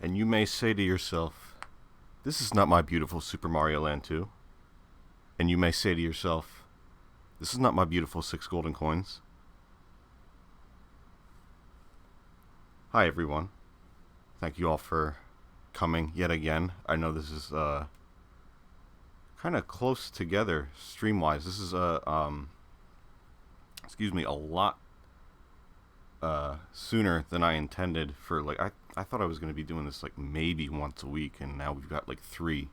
And you may say to yourself, this is not my beautiful Super Mario Land 2. And you may say to yourself, this is not my beautiful 6 golden coins. Hi everyone. Thank you all for coming yet again. I know this is kind of close together stream-wise. This is a lot sooner than I intended for, like, I thought I was going to be doing this like maybe once a week, and now we've got like 3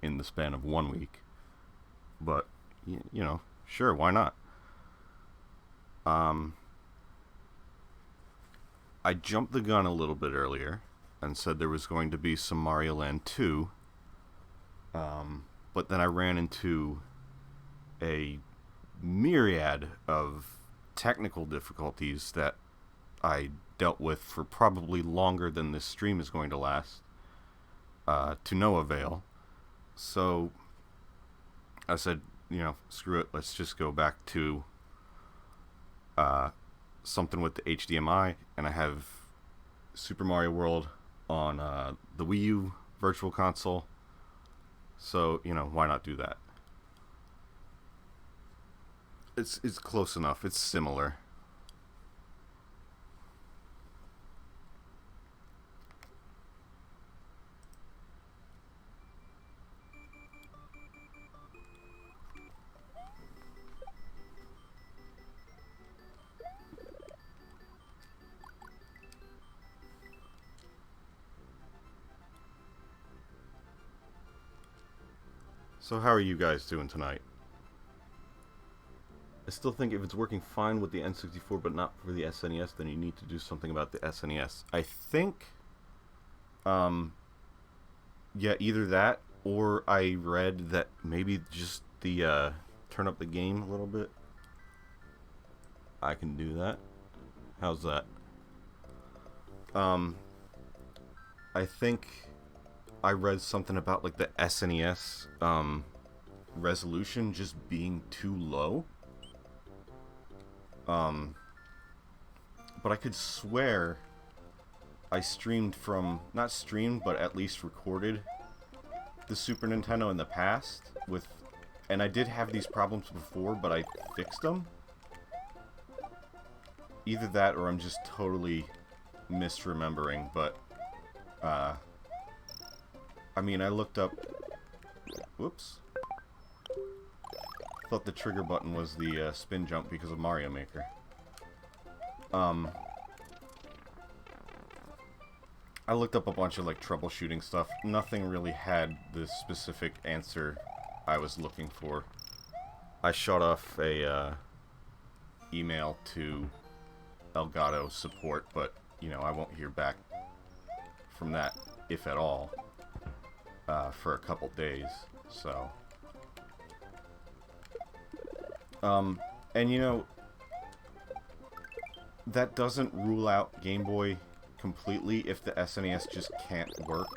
in the span of 1 week. But you know, sure, why not? I jumped the gun a little bit earlier and said there was going to be some Mario Land 2, but then I ran into a myriad of technical difficulties that I dealt with for probably longer than this stream is going to last, to no avail. So I said, screw it, let's just go back to something with the HDMI, and I have Super Mario World on the Wii U Virtual Console, so, why not do that? It's close enough, it's similar. So how are you guys doing tonight? I still think if it's working fine with the N64 but not for the SNES, then you need to do something about the SNES. I think, yeah, either that, or I read that maybe just the, turn up the game a little bit. I can do that. How's that? I think I read something about, like, the SNES, resolution just being too low. But I could swear I streamed from, not streamed, but at least recorded the Super Nintendo in the past with, and I did have these problems before, but I fixed them. Either that or I'm just totally misremembering, but, I mean, I looked up, whoops, thought the trigger button was the spin jump because of Mario Maker. I looked up a bunch of, like, troubleshooting stuff. Nothing really had the specific answer I was looking for. I shot off a email to Elgato support, but, I won't hear back from that, if at all, for a couple days, so. And that doesn't rule out Game Boy completely if the SNES just can't work.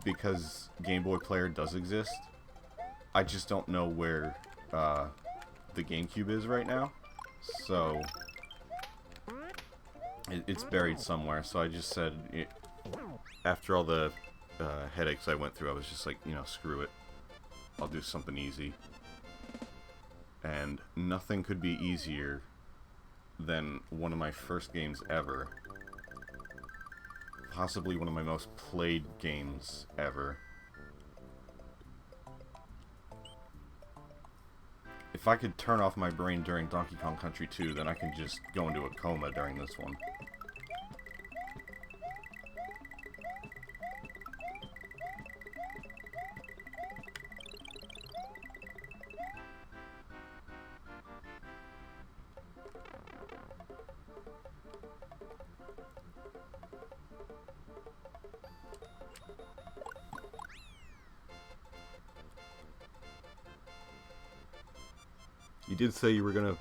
Because Game Boy Player does exist. I just don't know where the GameCube is right now. So it's buried somewhere. So I just said, after all the headaches I went through, I was just like, screw it. I'll do something easy. And nothing could be easier than one of my first games ever. Possibly one of my most played games ever. If I could turn off my brain during Donkey Kong Country 2, then I can just go into a coma during this one. You did say you were gonna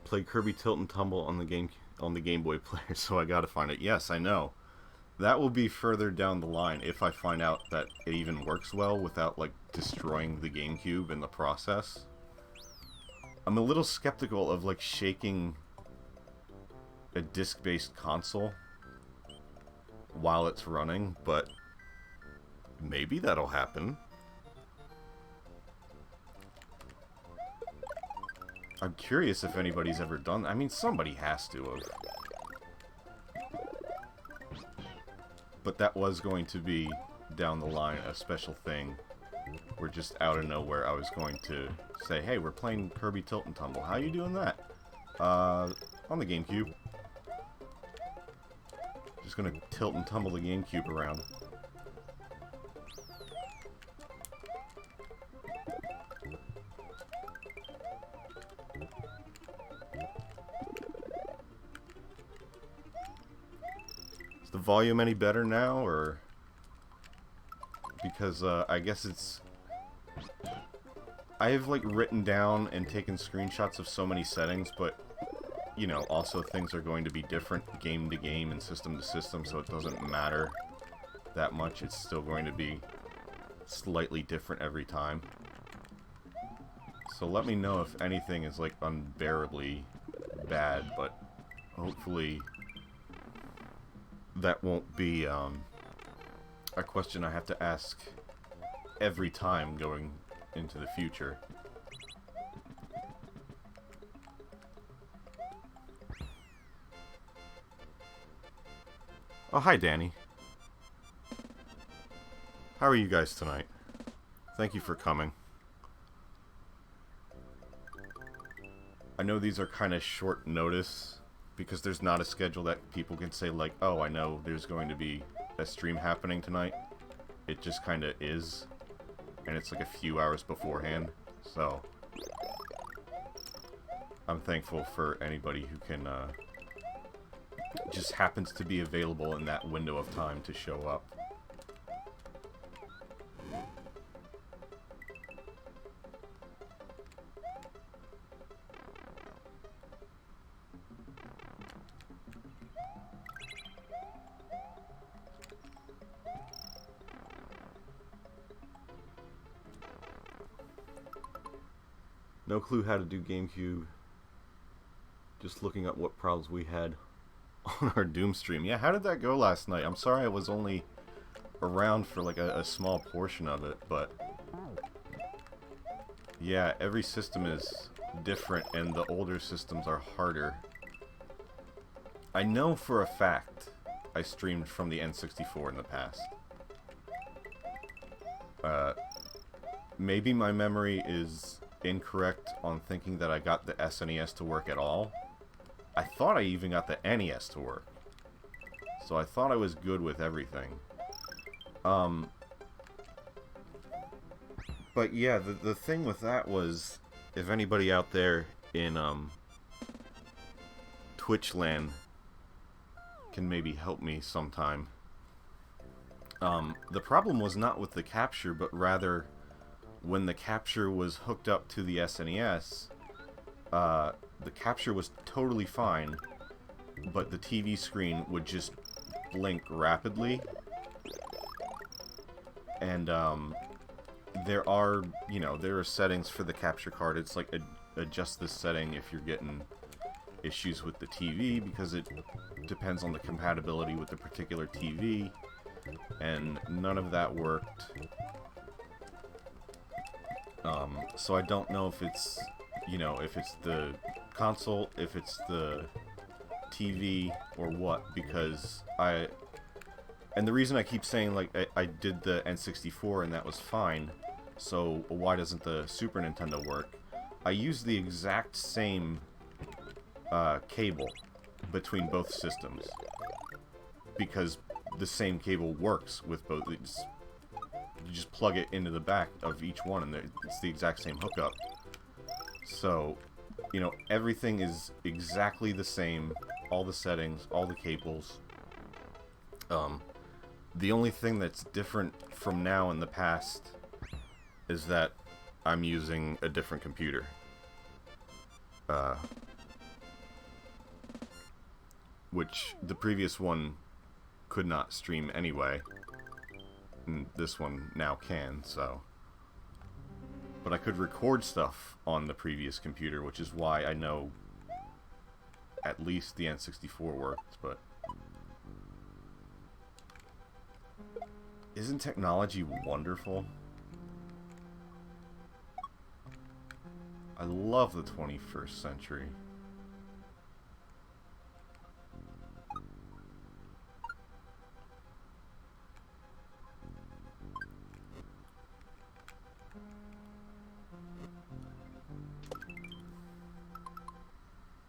play Kirby Tilt and Tumble on the Game Boy player, so I gotta find it. Yes, I know. That will be further down the line if I find out that it even works well without, like, destroying the GameCube in the process. I'm a little skeptical of, like, shaking a disc-based console while it's running, but maybe that'll happen. I'm curious if anybody's ever done that. I mean, somebody has to have. But that was going to be, down the line, a special thing. Where just out of nowhere, I was going to say, hey, we're playing Kirby Tilt and Tumble. How you doing that? On the GameCube. Just gonna tilt and tumble the GameCube around. Is the volume any better now, or... Because, I guess it's... I have, like, written down and taken screenshots of so many settings, but, you know, also things are going to be different game to game and system to system, so it doesn't matter that much. It's still going to be slightly different every time. So let me know if anything is, like, unbearably bad, but hopefully that won't be, a question I have to ask every time going into the future. Oh, hi, Danny. How are you guys tonight? Thank you for coming. I know these are kind of short notice, because there's not a schedule that people can say, like, oh, I know there's going to be a stream happening tonight. It just kind of is, and it's like a few hours beforehand, so I'm thankful for anybody who can just happens to be available in that window of time to show up. No clue how to do GameCube. Just looking up what problems we had on our Doom stream. Yeah, how did that go last night? I'm sorry I was only around for like a small portion of it, but yeah, every system is different and the older systems are harder. I know for a fact I streamed from the N64 in the past. Maybe my memory is incorrect on thinking that I got the SNES to work at all. I thought I even got the NES to work. So I thought I was good with everything. But yeah, the thing with that was, if anybody out there in Twitch land can maybe help me sometime. The problem was not with the capture, but rather when the capture was hooked up to the SNES, the capture was totally fine, but the TV screen would just blink rapidly. And there are, you know, there are settings for the capture card. It's like adjust this setting if you're getting issues with the TV, because it depends on the compatibility with the particular TV, and none of that worked. So I don't know if it's, you know, if it's the console, if it's the TV, or what, because and the reason I keep saying, like, I did the N64 and that was fine, so why doesn't the Super Nintendo work? I used the exact same cable between both systems, because the same cable works with both. You just plug it into the back of each one, and it's the exact same hookup. So, you know, everything is exactly the same. All the settings, all the cables. The only thing that's different from now and the past is that I'm using a different computer. Which the previous one could not stream anyway. And this one now can, so. But I could record stuff on the previous computer, which is why I know at least the N64 worked, but Isn't technology wonderful? I love the 21st century.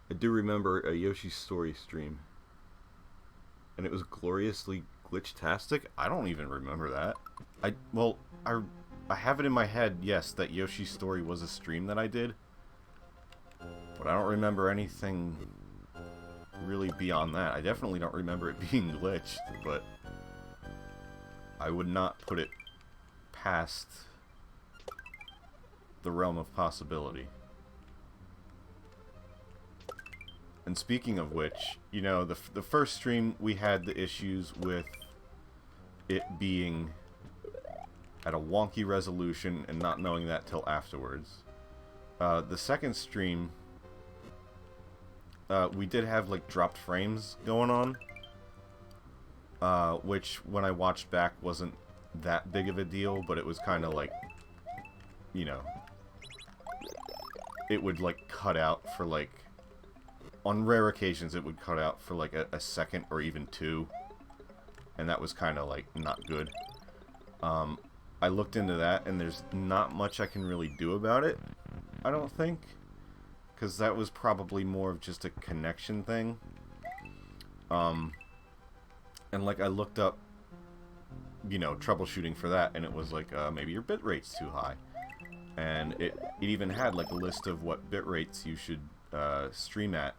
I do remember a Yoshi's Story stream. And it was gloriously glitch-tastic? I don't even remember that. I have it in my head, yes, that Yoshi's Story was a stream that I did. But I don't remember anything really beyond that. I definitely don't remember it being glitched, but I would not put it past the realm of possibility. And speaking of which, you know, the first stream we had the issues with it being at a wonky resolution and not knowing that till afterwards. The second stream, we did have like dropped frames going on, which when I watched back wasn't that big of a deal, but it was kind of like, you know, it would like cut out for like, on rare occasions it would cut out for like a second or even two, and that was kind of like not good. I looked into that, and there's not much I can really do about it, I don't think, because that was probably more of just a connection thing. And like I looked up, you know, troubleshooting for that, and it was like, maybe your bit rate's too high, and it even had like a list of what bit rates you should stream at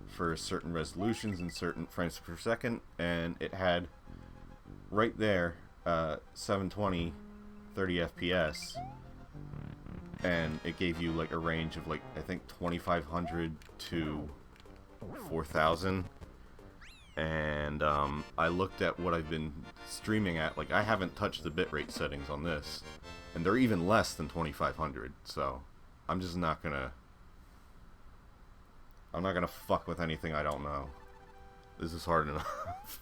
for certain resolutions and certain frames per second, and it had right there 720 30 FPS, and it gave you like a range of like I think 2500 to 4000. And I looked at what I've been streaming at. Like, I haven't touched the bitrate settings on this, and they're even less than 2500, so I'm just not gonna fuck with anything I don't know. This is hard enough.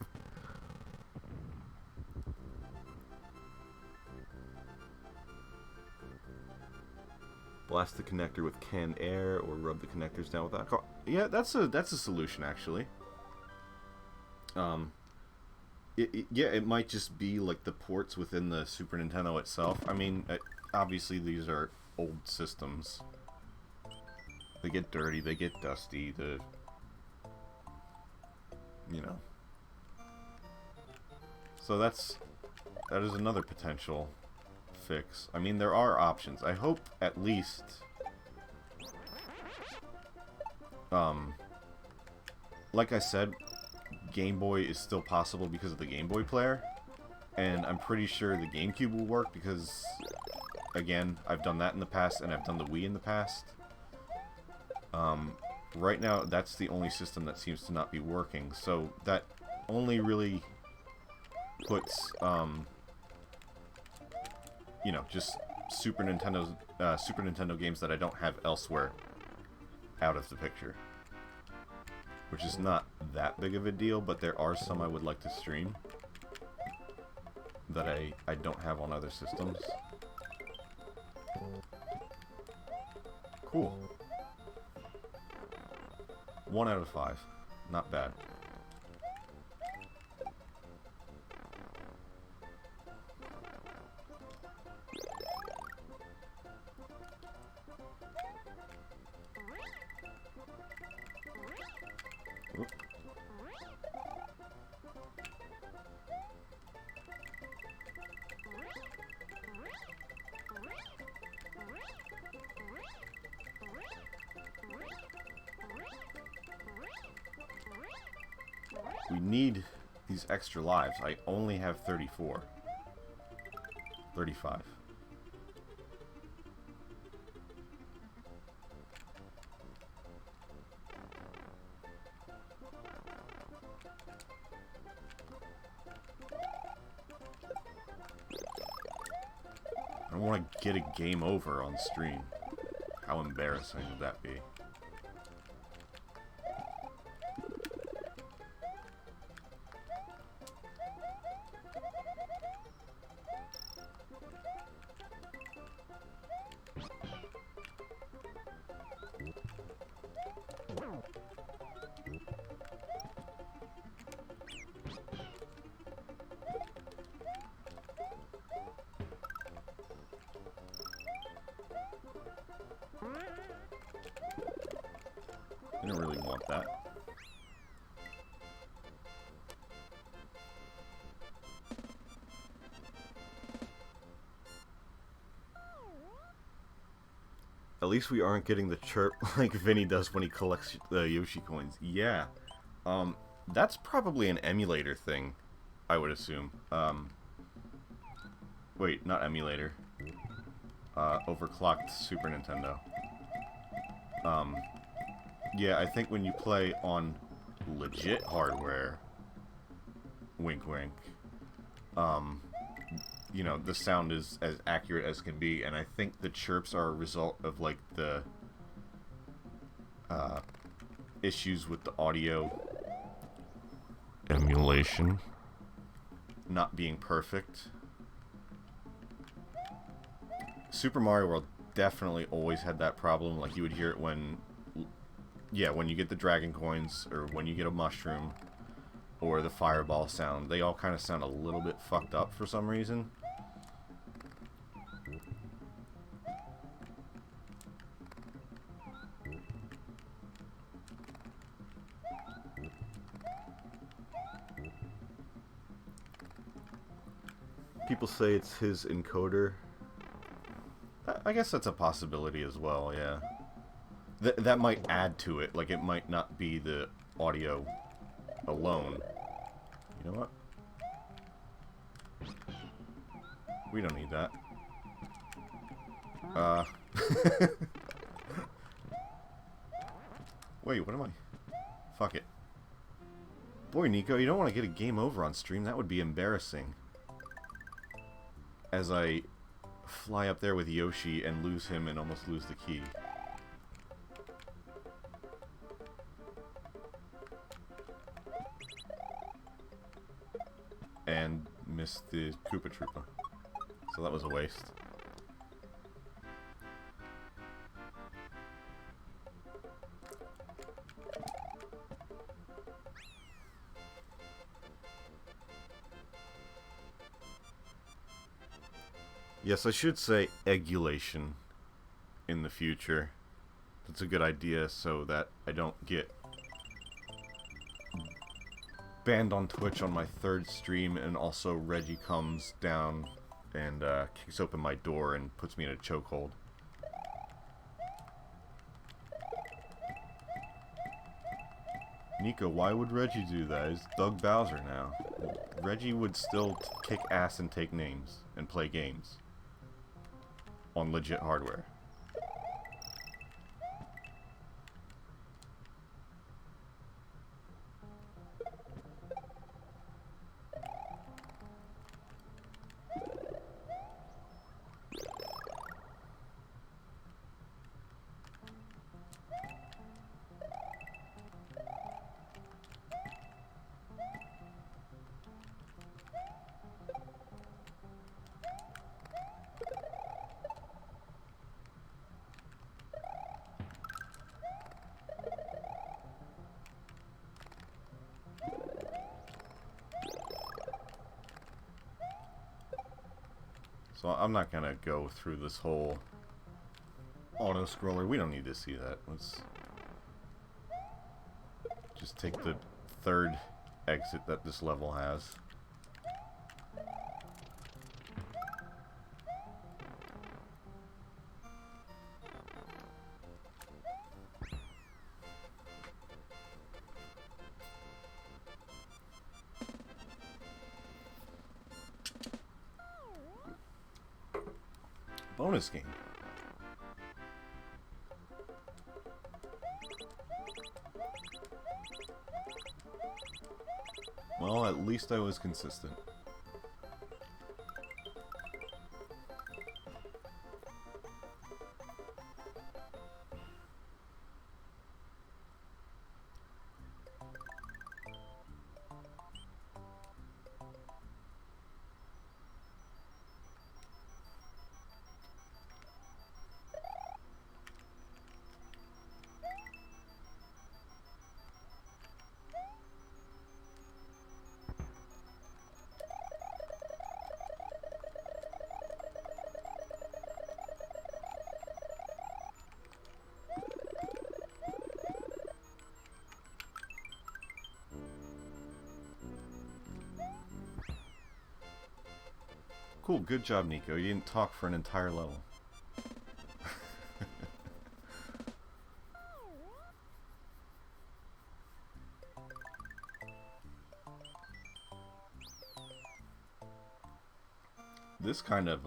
Blast the connector with canned air, or rub the connectors down with alcohol. Yeah, that's a solution, actually. Yeah, it might just be like the ports within the Super Nintendo itself. I mean, obviously these are old systems. They get dirty, they get dusty, you know. So that is another potential fix. I mean, there are options. I hope at least like I said, Game Boy is still possible because of the Game Boy player, and I'm pretty sure the GameCube will work because, again, I've done that in the past, and I've done the Wii in the past. Right now, that's the only system that seems to not be working, so that only really puts, you know, just Super Nintendo games that I don't have elsewhere out of the picture. Which is not that big of a deal, but there are some I would like to stream that I don't have on other systems. Cool. 1 out of 5. Not bad. Oop. We need these extra lives. I only have 34. 35. I don't want to get a game over on stream. How embarrassing would that be? At least we aren't getting the chirp like Vinny does when he collects the Yoshi coins. Yeah. That's probably an emulator thing, I would assume. Wait, not emulator. Overclocked Super Nintendo. Yeah, I think when you play on legit hardware, wink wink, you know, the sound is as accurate as can be, and I think the chirps are a result of, like, the issues with the audio emulation not being perfect. Super Mario World definitely always had that problem. Like, you would hear it when, yeah, when you get the dragon coins, or when you get a mushroom, or the fireball sound. They all kind of sound a little bit fucked up for some reason. People say it's his encoder. I guess that's a possibility as well, yeah. That might add to it. Like, it might not be the audio alone. You know what? We don't need that. Wait, what am I? Fuck it. Boy, Nico, you don't want to get a game over on stream. That would be embarrassing. As I fly up there with Yoshi and lose him and almost lose the key. And miss the Koopa Troopa. So that was a waste. Yes, I should say eggulation in the future. That's a good idea so that I don't get banned on Twitch on my third stream, and also Reggie comes down and kicks open my door and puts me in a chokehold. Nico, why would Reggie do that? He's Doug Bowser now. Reggie would still kick ass and take names and play games on legit hardware. So I'm not gonna go through this whole auto-scroller. We don't need to see that. Let's just take the third exit that this level has. Bonus game. Well, at least I was consistent. Cool, good job, Nico. You didn't talk for an entire level. This kind of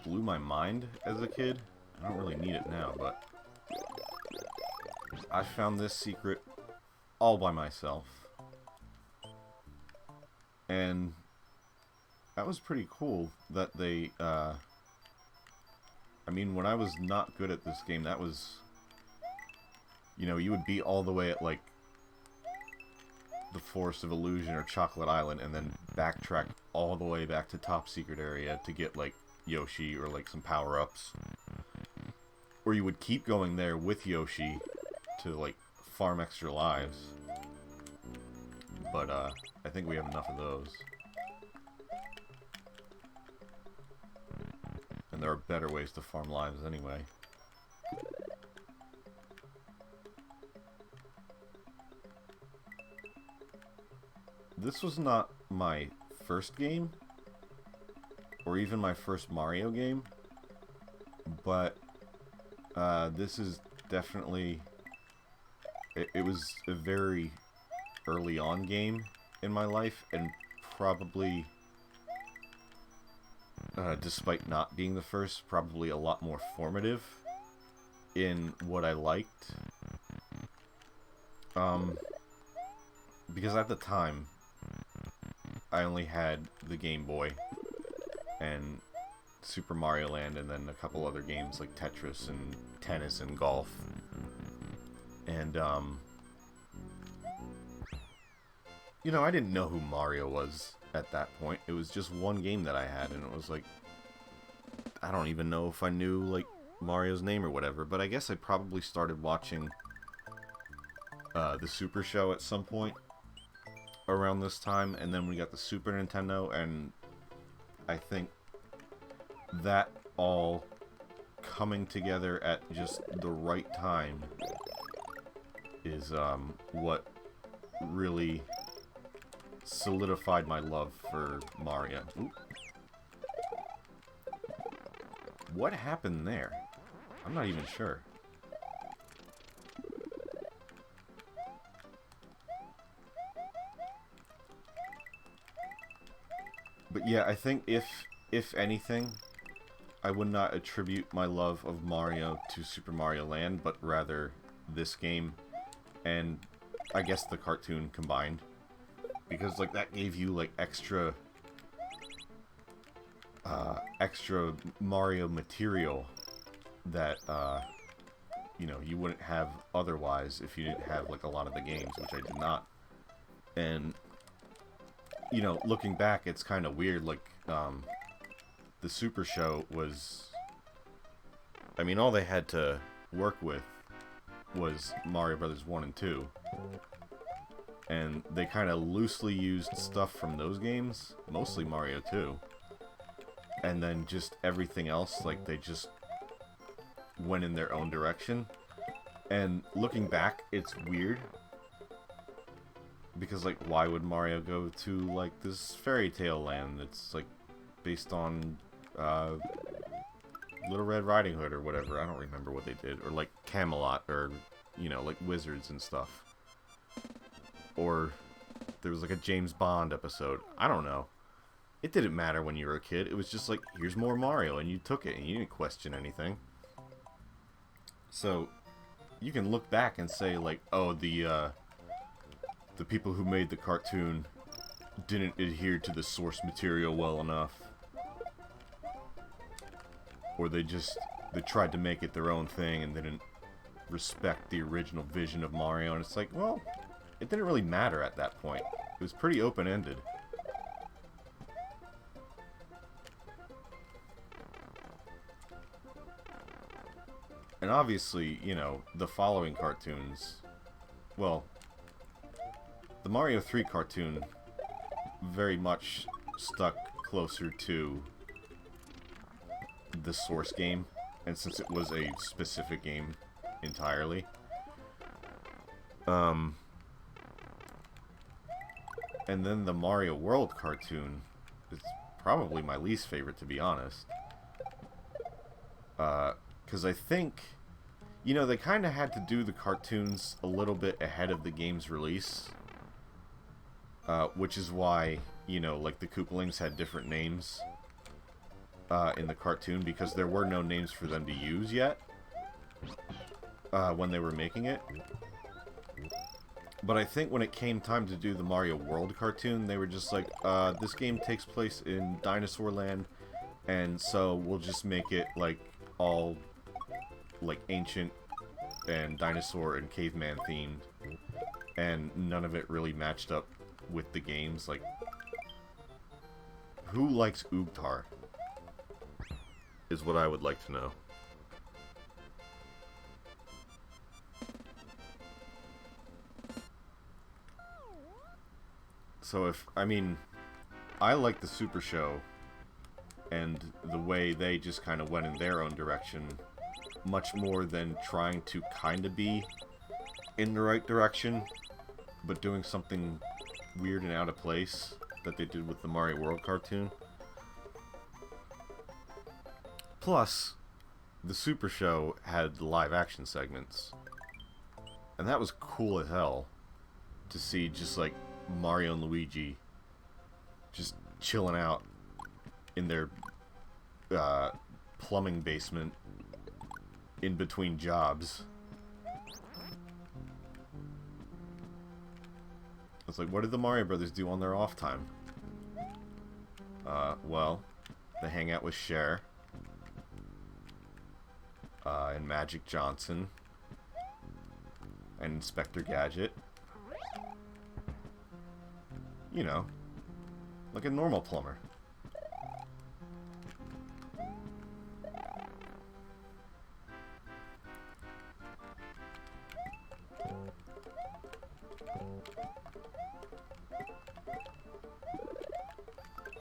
blew my mind as a kid. I don't really need it now, but I found this secret all by myself. And that was pretty cool that they, I mean, when I was not good at this game, that was, you know, you would be all the way at, like, the Forest of Illusion or Chocolate Island, and then backtrack all the way back to Top Secret Area to get, like, Yoshi or, like, some power-ups. Or you would keep going there with Yoshi to, like, farm extra lives. But, I think we have enough of those. And there are better ways to farm lives anyway. This was not my first game, or even my first Mario game, but this is definitely, it was a very early on game in my life, and probably, despite not being the first, probably a lot more formative in what I liked. Because at the time, I only had the Game Boy and Super Mario Land, and then a couple other games like Tetris and tennis and golf. And, you know, I didn't know who Mario was at that point. It was just one game that I had, and it was like, I don't even know if I knew, like, Mario's name or whatever, but I guess I probably started watching the Super Show at some point around this time, and then we got the Super Nintendo, and I think that all coming together at just the right time is what really solidified my love for Mario. Ooh. What happened there? I'm not even sure. But yeah, I think if anything, I would not attribute my love of Mario to Super Mario Land, but rather this game and I guess the cartoon combined. Because, like, that gave you, like, extra Mario material that, you know, you wouldn't have otherwise if you didn't have, like, a lot of the games, which I did not. And, you know, looking back, it's kind of weird, like, the Super Show was, I mean, all they had to work with was Mario Brothers 1 and 2. And they kind of loosely used stuff from those games, mostly Mario 2. And then just everything else, like, they just went in their own direction. And looking back, it's weird. Because, like, why would Mario go to, like, this fairy tale land that's, like, based on, Little Red Riding Hood or whatever? I don't remember what they did. Or, like, Camelot, or, you know, like, wizards and stuff. Or there was, like, a James Bond episode. I don't know. It didn't matter when you were a kid. It was just like, here's more Mario, and you took it, and you didn't question anything. So, you can look back and say, like, oh, the people who made the cartoon didn't adhere to the source material well enough. Or they tried to make it their own thing, and they didn't respect the original vision of Mario, and it's like, well, it didn't really matter at that point. It was pretty open-ended. And obviously, you know, the following cartoons, well, the Mario 3 cartoon very much stuck closer to the source game, and since it was a specific game entirely, and then the Mario World cartoon is probably my least favorite, to be honest. Because I think, you know, they kind of had to do the cartoons a little bit ahead of the game's release. Which is why you know, like the Koopalings had different names in the cartoon because there were no names for them to use yet when they were making it. But I think when it came time to do the Mario World cartoon, they were just like, this game takes place in Dinosaur Land, and so we'll just make it, like, all, like, ancient and dinosaur and caveman themed. And none of it really matched up with the games. Like, who likes Oogtar? Is what I would like to know. So I mean, I like the Super Show and the way they just kind of went in their own direction much more than trying to kind of be in the right direction, but doing something weird and out of place that they did with the Mario World cartoon. Plus, the Super Show had live action segments, and that was cool as hell to see, just like Mario and Luigi just chilling out in their plumbing basement in between jobs. It's like, what did the Mario Brothers do on their off time? Well, they hang out with Cher and Magic Johnson and Inspector Gadget. You know, like a normal plumber.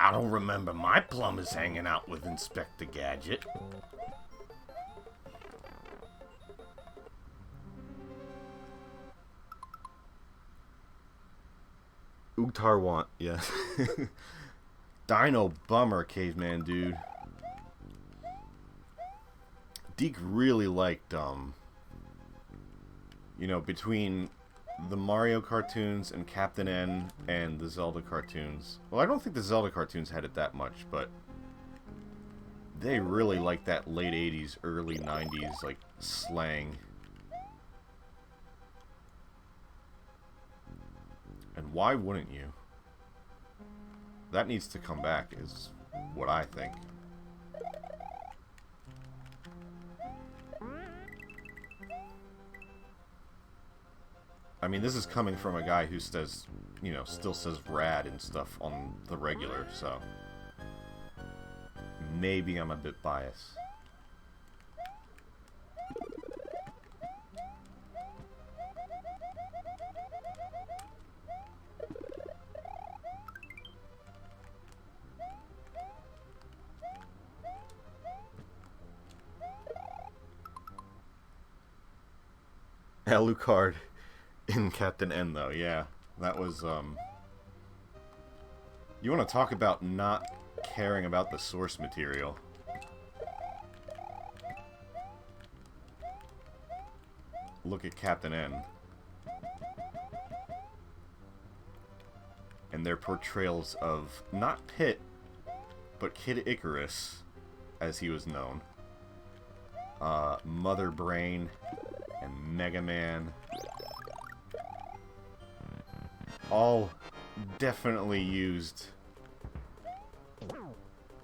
I don't remember my plumbers hanging out with Inspector Gadget. Oogtar want, yes. Dino bummer, caveman dude. Deke really liked, you know, between the Mario cartoons and Captain N and the Zelda cartoons. Well, I don't think the Zelda cartoons had it that much, but they really liked that late 80s, early 90s, like, slang. And why wouldn't you? That needs to come back, is what I think. I mean, this is coming from a guy who says, you know, still says rad and stuff on the regular, so maybe I'm a bit biased. Alucard in Captain N, though, yeah. That was, you want to talk about not caring about the source material. Look at Captain N. And their portrayals of, not Pit, but Kid Icarus, as he was known. Mother Brain and Mega Man. All definitely used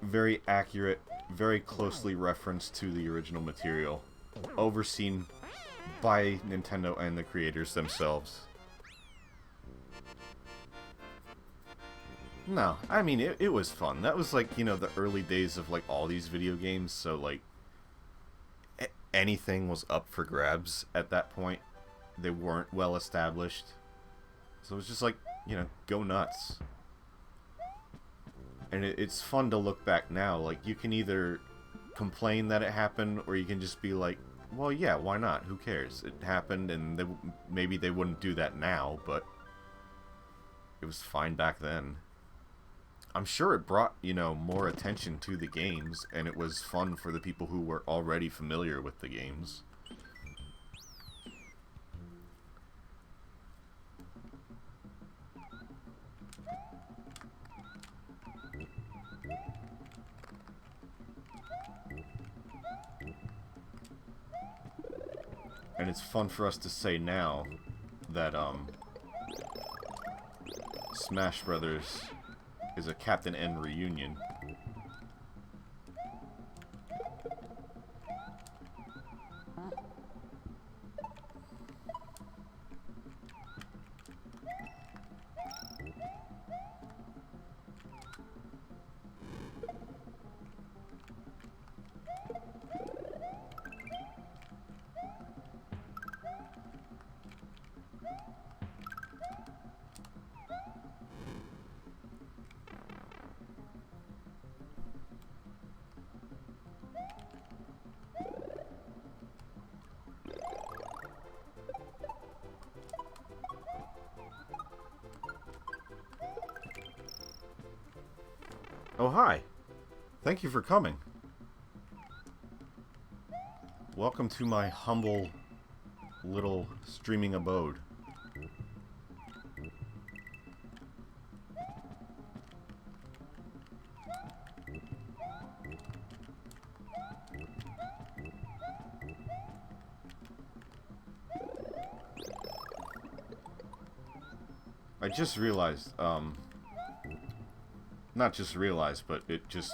very accurate, very closely referenced to the original material, overseen by Nintendo and the creators themselves. No, I mean, it was fun. That was like, you know, the early days of like all these video games, so like anything was up for grabs at that point. They weren't well established. So it was just like, you know, go nuts. And it's fun to look back now. Like, you can either complain that it happened, or you can just be like, well, yeah, why not? Who cares? It happened, and maybe they wouldn't do that now, but it was fine back then. I'm sure it brought, you know, more attention to the games, and it was fun for the people who were already familiar with the games. And it's fun for us to say now that, Smash Brothers is a Captain N reunion. Oh, hi. Thank you for coming. Welcome to my humble little streaming abode. I just realized, not just realized, but it just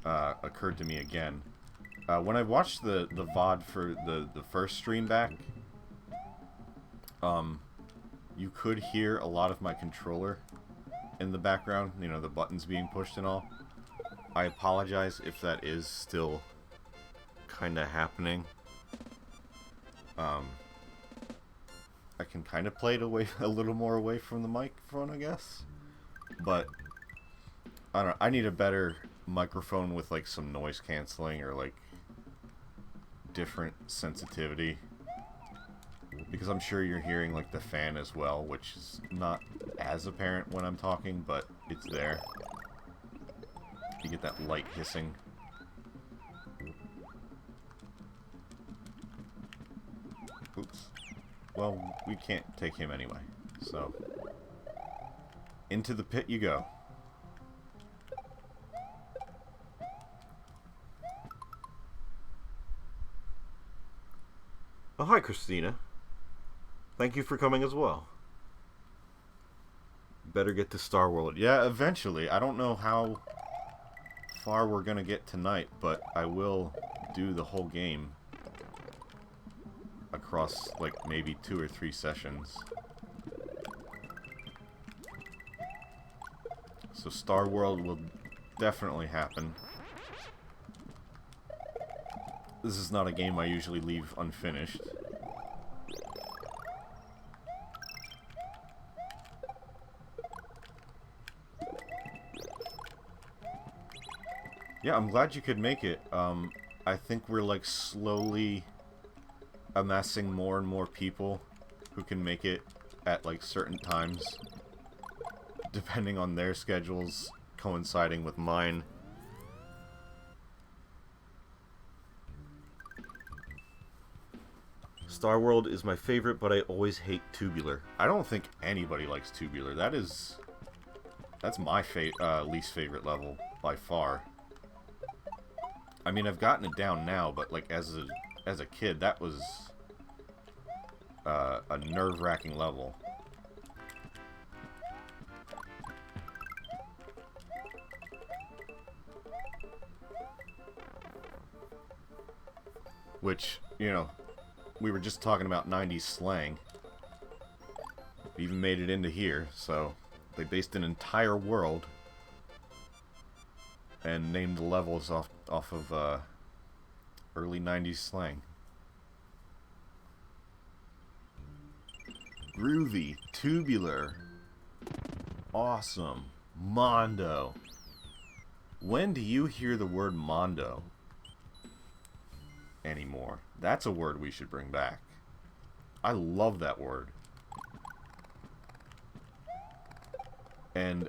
occurred to me again. When I watched the VOD for the first stream back, you could hear a lot of my controller in the background, you know, the buttons being pushed and all. I apologize if that is still kind of happening. I can kind of play it away a little more away from the microphone, I guess. But I don't know, I need a better microphone with like some noise canceling or like different sensitivity, because I'm sure you're hearing like the fan as well, which is not as apparent when I'm talking, but it's there. You get that light hissing. Oops. Well, we can't take him anyway, so into the pit you go. Oh, hi, Christina. Thank you for coming as well. Better get to Star World. Yeah, eventually. I don't know how far we're gonna get tonight, but I will do the whole game across, like, maybe 2 or 3 sessions. So Star World will definitely happen. This is not a game I usually leave unfinished. Yeah, I'm glad you could make it. I think we're like slowly amassing more and more people who can make it at like certain times, depending on their schedules coinciding with mine. Star World is my favorite, but I always hate Tubular. I don't think anybody likes Tubular. That's my least favorite level by far. I mean, I've gotten it down now, but like as a kid, that was a nerve-wracking level. Which, you know, we were just talking about 90s slang. We even made it into here, so they based an entire world and named the levels off of early 90s slang. Groovy, Tubular, awesome, Mondo. When do you hear the word Mondo anymore? That's a word we should bring back. I love that word. And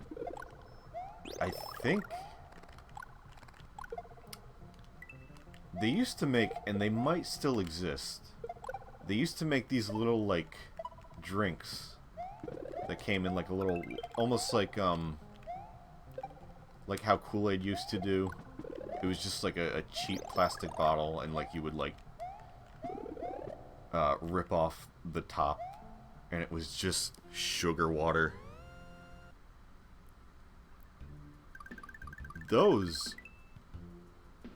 I think they used to make, and they might still exist, they used to make these little, like, drinks that came in, like, a little, almost like how Kool-Aid used to do. It was just, like, a cheap plastic bottle, and, like, you would, like, rip off the top, and it was just sugar water. Those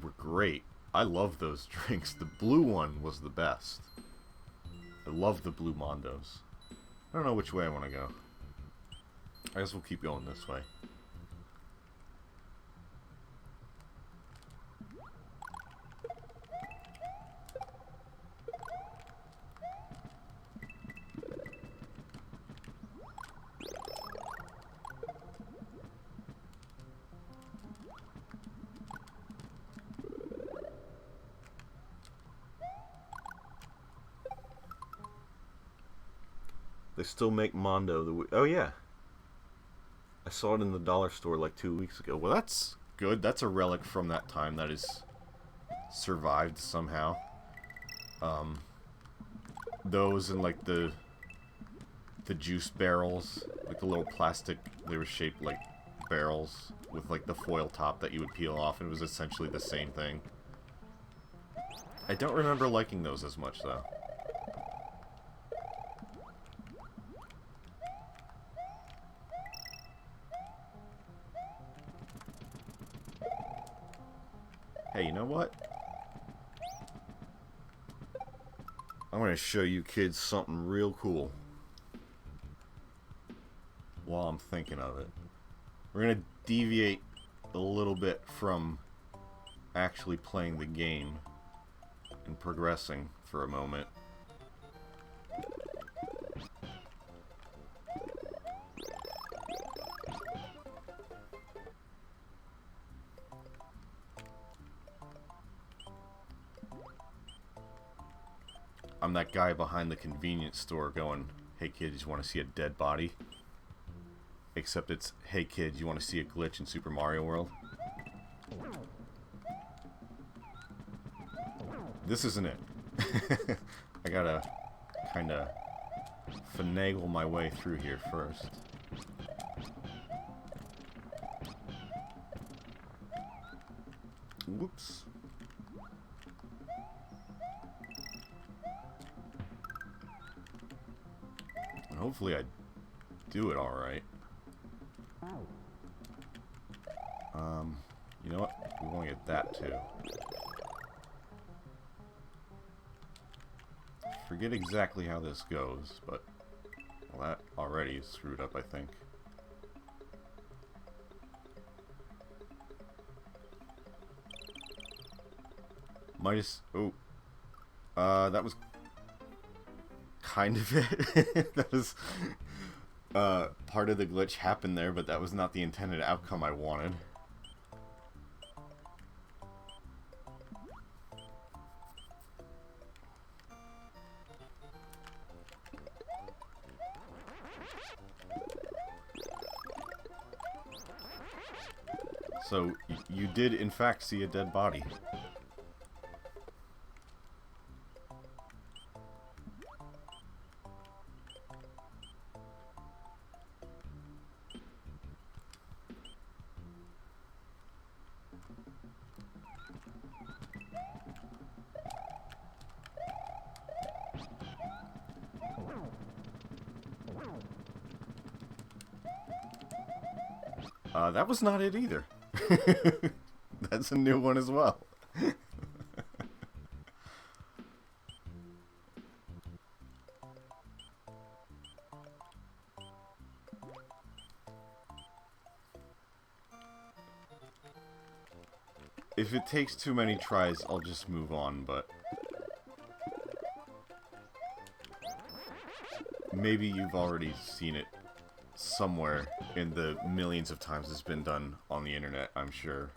were great. I love those drinks. The blue one was the best. I love the blue Mondos. I don't know which way I want to go. I guess we'll keep going this way. They still make Mondo. Oh, yeah. I saw it in the dollar store like 2 weeks ago. Well, that's good. That's a relic from that time that has survived somehow. Those and like the juice barrels, like the little plastic, they were shaped like barrels with like the foil top that you would peel off, and it was essentially the same thing. I don't remember liking those as much, though. Hey, you know what? I'm going to show you kids something real cool while I'm thinking of it. We're going to deviate a little bit from actually playing the game and progressing for a moment. I'm that guy behind the convenience store going, "Hey kids, you want to see a dead body?" Except it's, "Hey kids, you want to see a glitch in Super Mario World?" This isn't it. I gotta kinda finagle my way through here first. Whoops. And hopefully I do it alright. You know what? We want to get that too. Forget exactly how this goes, but well, that already is screwed up, I think. Minus... Oh. That was kind of it. That was... part of the glitch happened there, but that was not the intended outcome I wanted. So, you did in fact see a dead body. That was not it either. That's a new one as well. If it takes too many tries, I'll just move on, but maybe you've already seen it somewhere in the millions of times it's been done on the internet, I'm sure.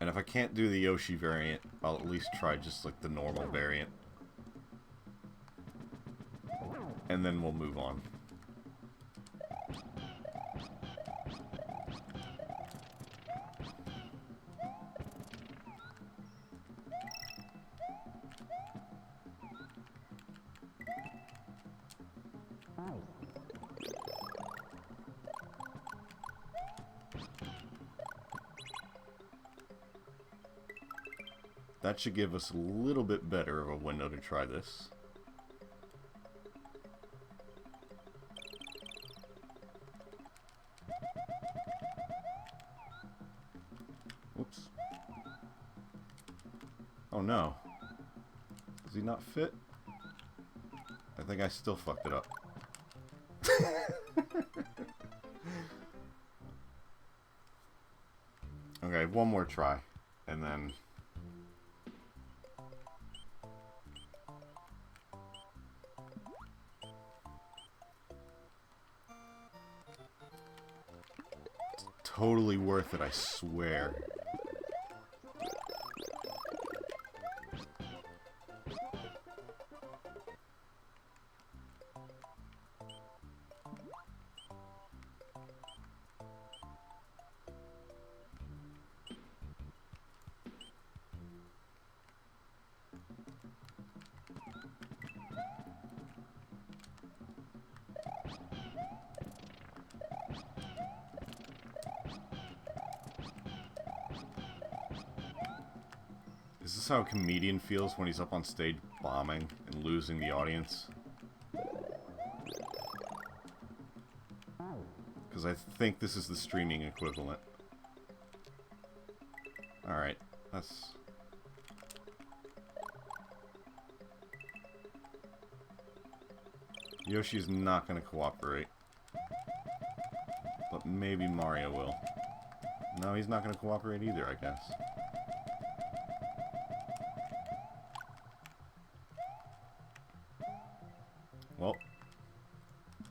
And if I can't do the Yoshi variant, I'll at least try just like the normal variant. And then we'll move on. That should give us a little bit better of a window to try this. Oops. Oh no. Does he not fit? I think I still fucked it up. Okay, one more try. And then... It's totally worth it, I swear. Is this how a comedian feels when he's up on stage bombing and losing the audience? Because I think this is the streaming equivalent. Alright, that's... Yoshi's not going to cooperate. But maybe Mario will. No, he's not going to cooperate either, I guess. Well,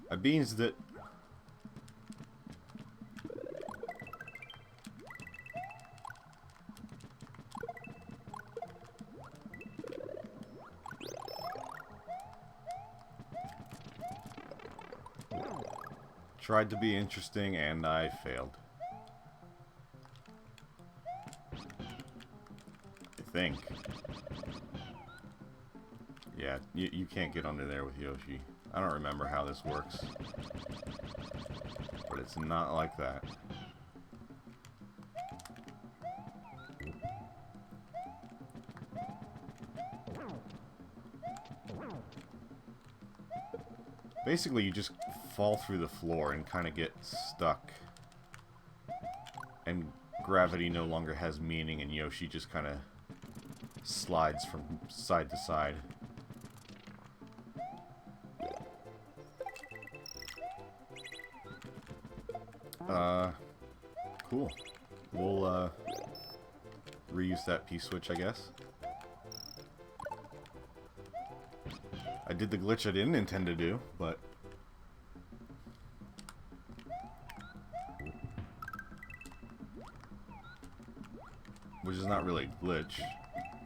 I beansed it. Tried to be interesting and I failed. I think. Yeah, you can't get under there with Yoshi. I don't remember how this works. But it's not like that. Basically, you just fall through the floor and kind of get stuck. And gravity no longer has meaning and Yoshi just kind of slides from side to side. Cool. We'll, reuse that P-switch, I guess. I did the glitch I didn't intend to do, but... Which is not really a glitch.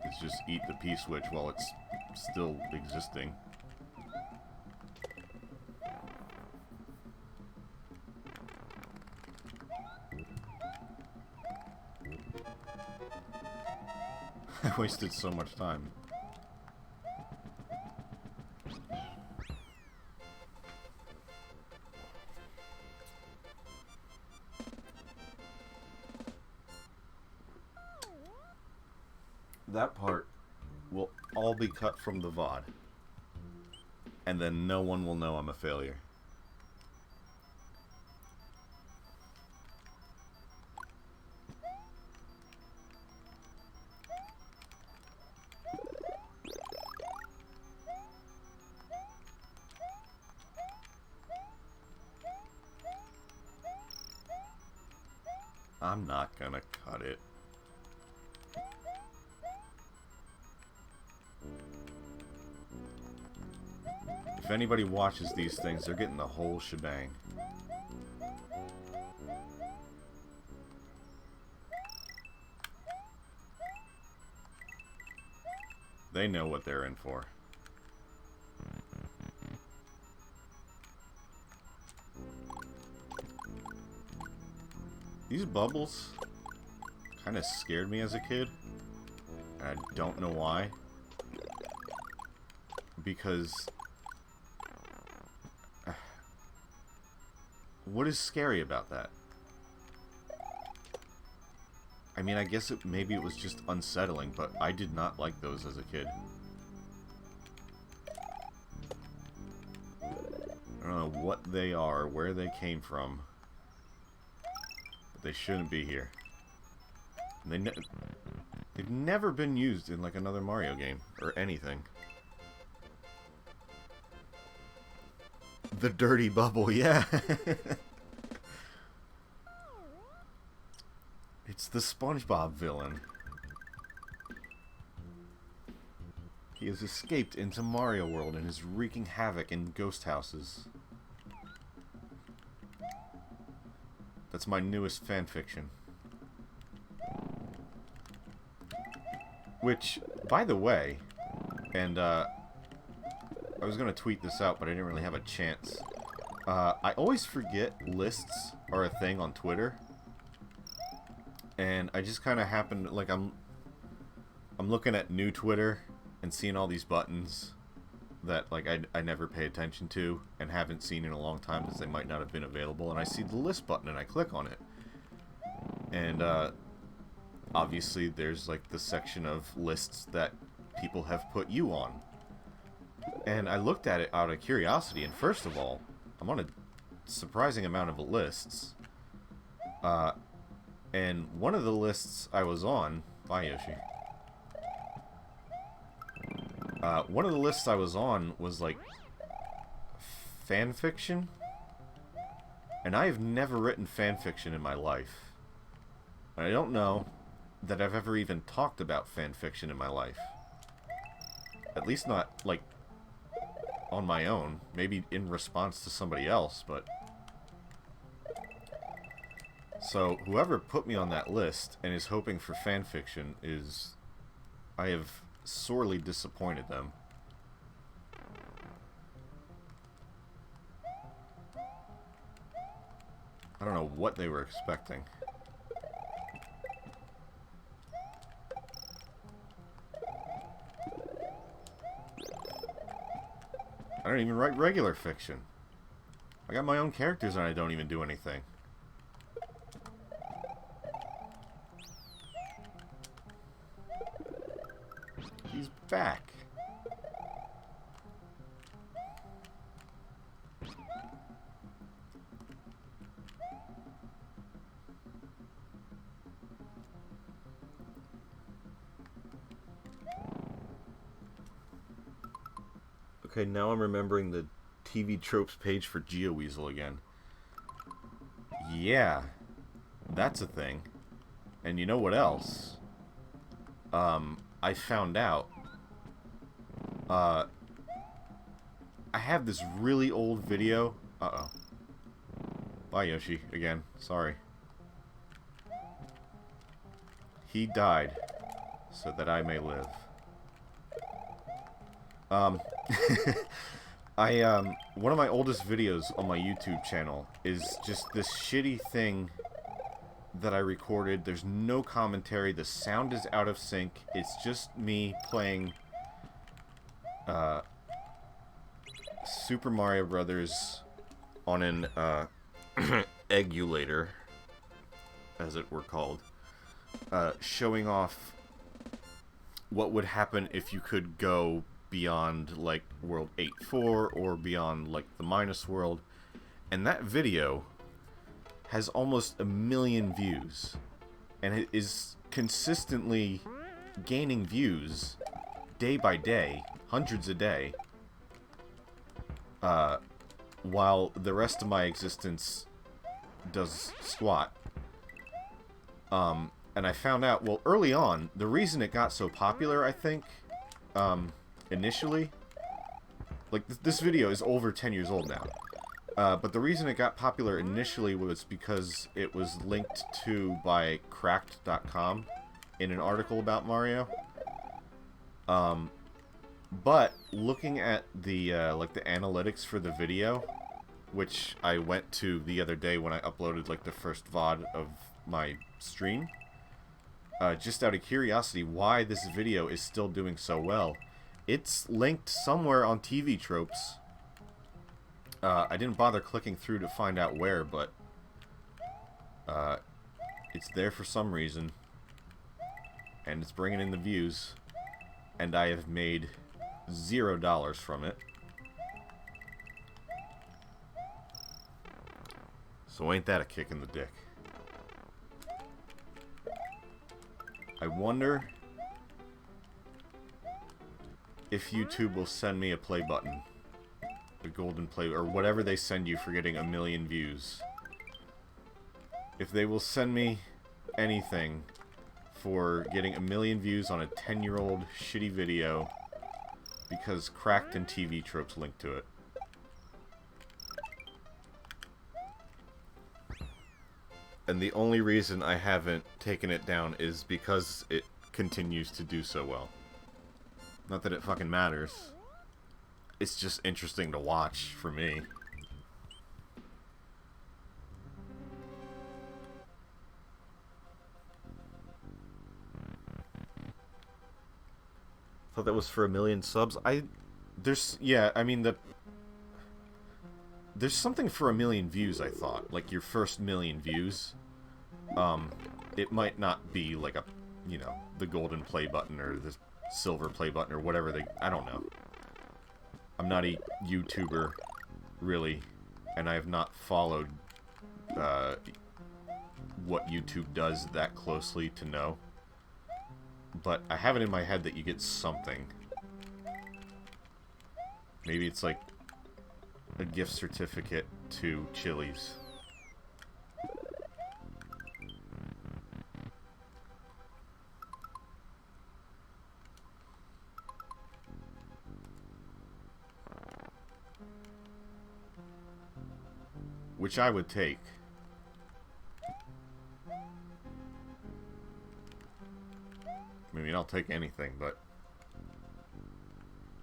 It's just eat the P-switch while it's still existing. I wasted so much time. That part will all be cut from the VOD. And then no one will know I'm a failure. I'm not gonna cut it. If anybody watches these things, they're getting the whole shebang. They know what they're in for. These bubbles kind of scared me as a kid. And I don't know why. Because... what is scary about that? I mean, I guess maybe it was just unsettling, but I did not like those as a kid. I don't know what they are, where they came from, but they shouldn't be here. They've never been used in like another Mario game or anything. The dirty bubble, yeah. It's the SpongeBob villain. He has escaped into Mario World and is wreaking havoc in ghost houses. That's my newest fanfiction. Which, by the way, and I was going to tweet this out, but I didn't really have a chance. I always forget lists are a thing on Twitter. And I just kind of happened, like, I'm looking at new Twitter and seeing all these buttons that, like, I never pay attention to and haven't seen in a long time because they might not have been available. And I see the list button and I click on it. And, obviously there's, like, the section of lists that people have put you on. And I looked at it out of curiosity, and first of all, I'm on a surprising amount of lists. And one of the lists I was on... Bye, Yoshi. One of the lists I was on was, like, fanfiction. And I have never written fanfiction in my life. I don't know that I've ever even talked about fanfiction in my life. At least not, like, on my own. Maybe in response to somebody else, but... So, whoever put me on that list and is hoping for fanfiction is... I have sorely disappointed them. I don't know what they were expecting. I don't even write regular fiction. I got my own characters and I don't even do anything. He's back. Okay, now I'm remembering the TV tropes page for GeoWeasel again. Yeah, that's a thing. And you know what else? I found out. I have this really old video. Uh-oh. Bye, Yoshi. Again. Sorry. He died so that I may live. One of my oldest videos on my YouTube channel is just this shitty thing that I recorded. There's no commentary. The sound is out of sync. It's just me playing Super Mario Brothers on an egulator, as it were called, showing off what would happen if you could go beyond, like, World 8-4 or beyond, like, the Minus World. And that video has almost 1 million views. And it is consistently gaining views day by day, hundreds a day, while the rest of my existence does squat. And I found out, well, early on, the reason it got so popular, I think, initially, like, this video is over 10 years old now, but the reason it got popular initially was because it was linked to by Cracked.com in an article about Mario. But looking at the like the analytics for the video, which I went to the other day when I uploaded, like, the first VOD of my stream, just out of curiosity, why this video is still doing so well. It's linked somewhere on TV tropes. I didn't bother clicking through to find out where, but it's there for some reason. and it's bringing in the views, and I have made $0 from it. So ain't that a kick in the dick? I wonder if YouTube will send me a play button. A golden play, or whatever they send you for getting 1 million views. If they will send me anything for getting 1 million views on a 10-year-old shitty video because Cracked and TV Tropes linked to it. And the only reason I haven't taken it down is because it continues to do so well. Not that it fucking matters. It's just interesting to watch for me. Thought that was for 1 million subs. Yeah, I mean there's something for 1 million views, I thought. Like your first 1 million views. It might not be like a, you know, the golden play button or the silver play button or whatever I don't know. I'm not a YouTuber, really, and I have not followed what YouTube does that closely to know. But I have it in my head that you get something. Maybe it's like a gift certificate to Chili's. Which I would take. I mean, I'll take anything, but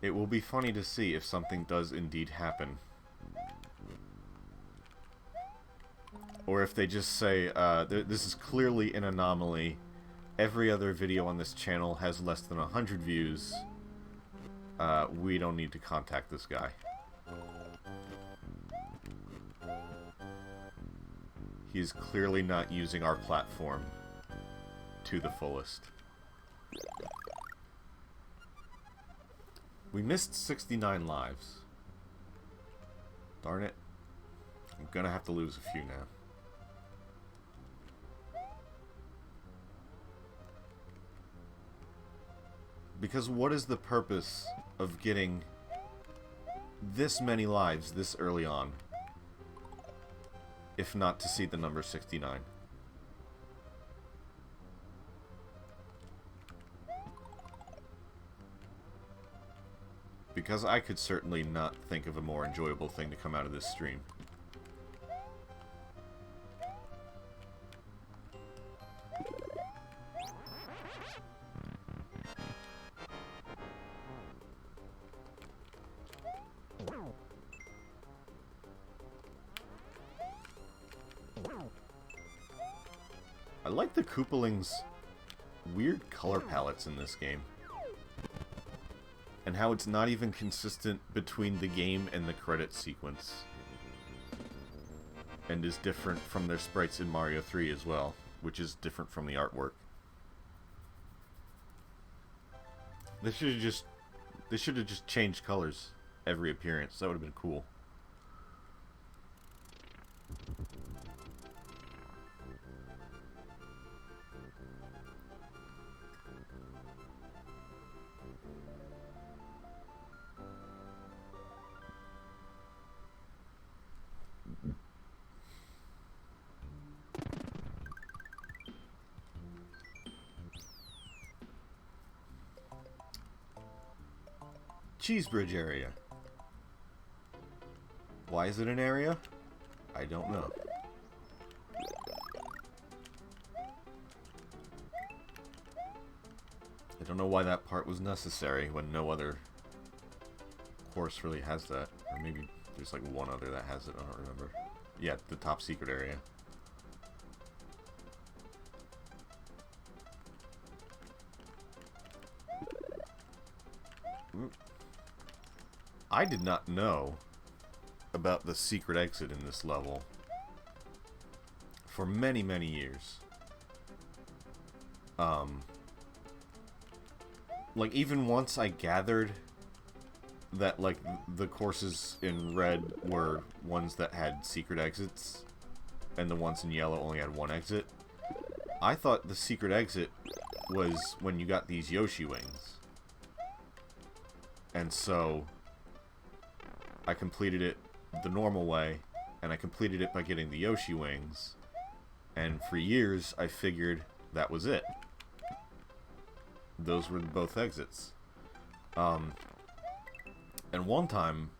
it will be funny to see if something does indeed happen. Or if they just say, this is clearly an anomaly. Every other video on this channel has less than 100 views. We don't need to contact this guy. He's clearly not using our platform to the fullest. We missed 69 lives. Darn it. I'm gonna have to lose a few now. Because what is the purpose of getting this many lives this early on? If not to see the number 69. Because I could certainly not think of a more enjoyable thing to come out of this stream. I like the Koopaling's weird color palettes in this game. And how it's not even consistent between the game and the credit sequence. And is different from their sprites in Mario 3 as well, which is different from the artwork. They should have just changed colors every appearance. That would have been cool. Cheesebridge area. Why is it an area? I don't know. I don't know why that part was necessary when no other course really has that. Or maybe there's like one other that has it, I don't remember. Yeah, the top secret area. I did not know about the secret exit in this level for many, many years. Like, even once I gathered that, like, the courses in red were ones that had secret exits, and the ones in yellow only had one exit, I thought the secret exit was when you got these Yoshi wings. And so I completed it the normal way, and I completed it by getting the Yoshi wings, and for years I figured that was it. Those were both exits. And one time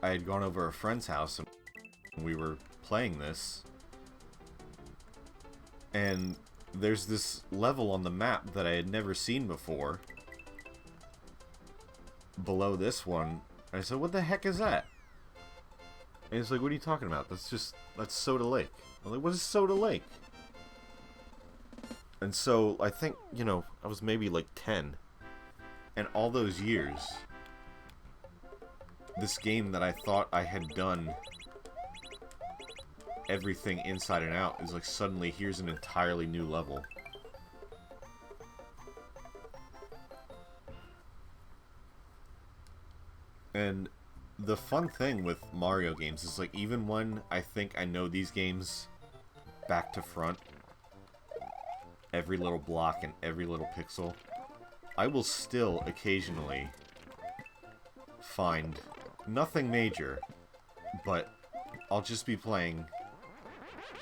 I had gone over a friend's house and we were playing this, and there's this level on the map that I had never seen before below this one. And I said, what the heck is that? And he's like, what are you talking about? That's Soda Lake. I'm like, what is Soda Lake? And so, I think, you know, I was maybe like 10. And all those years, this game that I thought I had done everything inside and out is like, suddenly here's an entirely new level. And the fun thing with Mario games is, like, even when I think I know these games back to front, every little block and every little pixel, I will still occasionally find nothing major, but I'll just be playing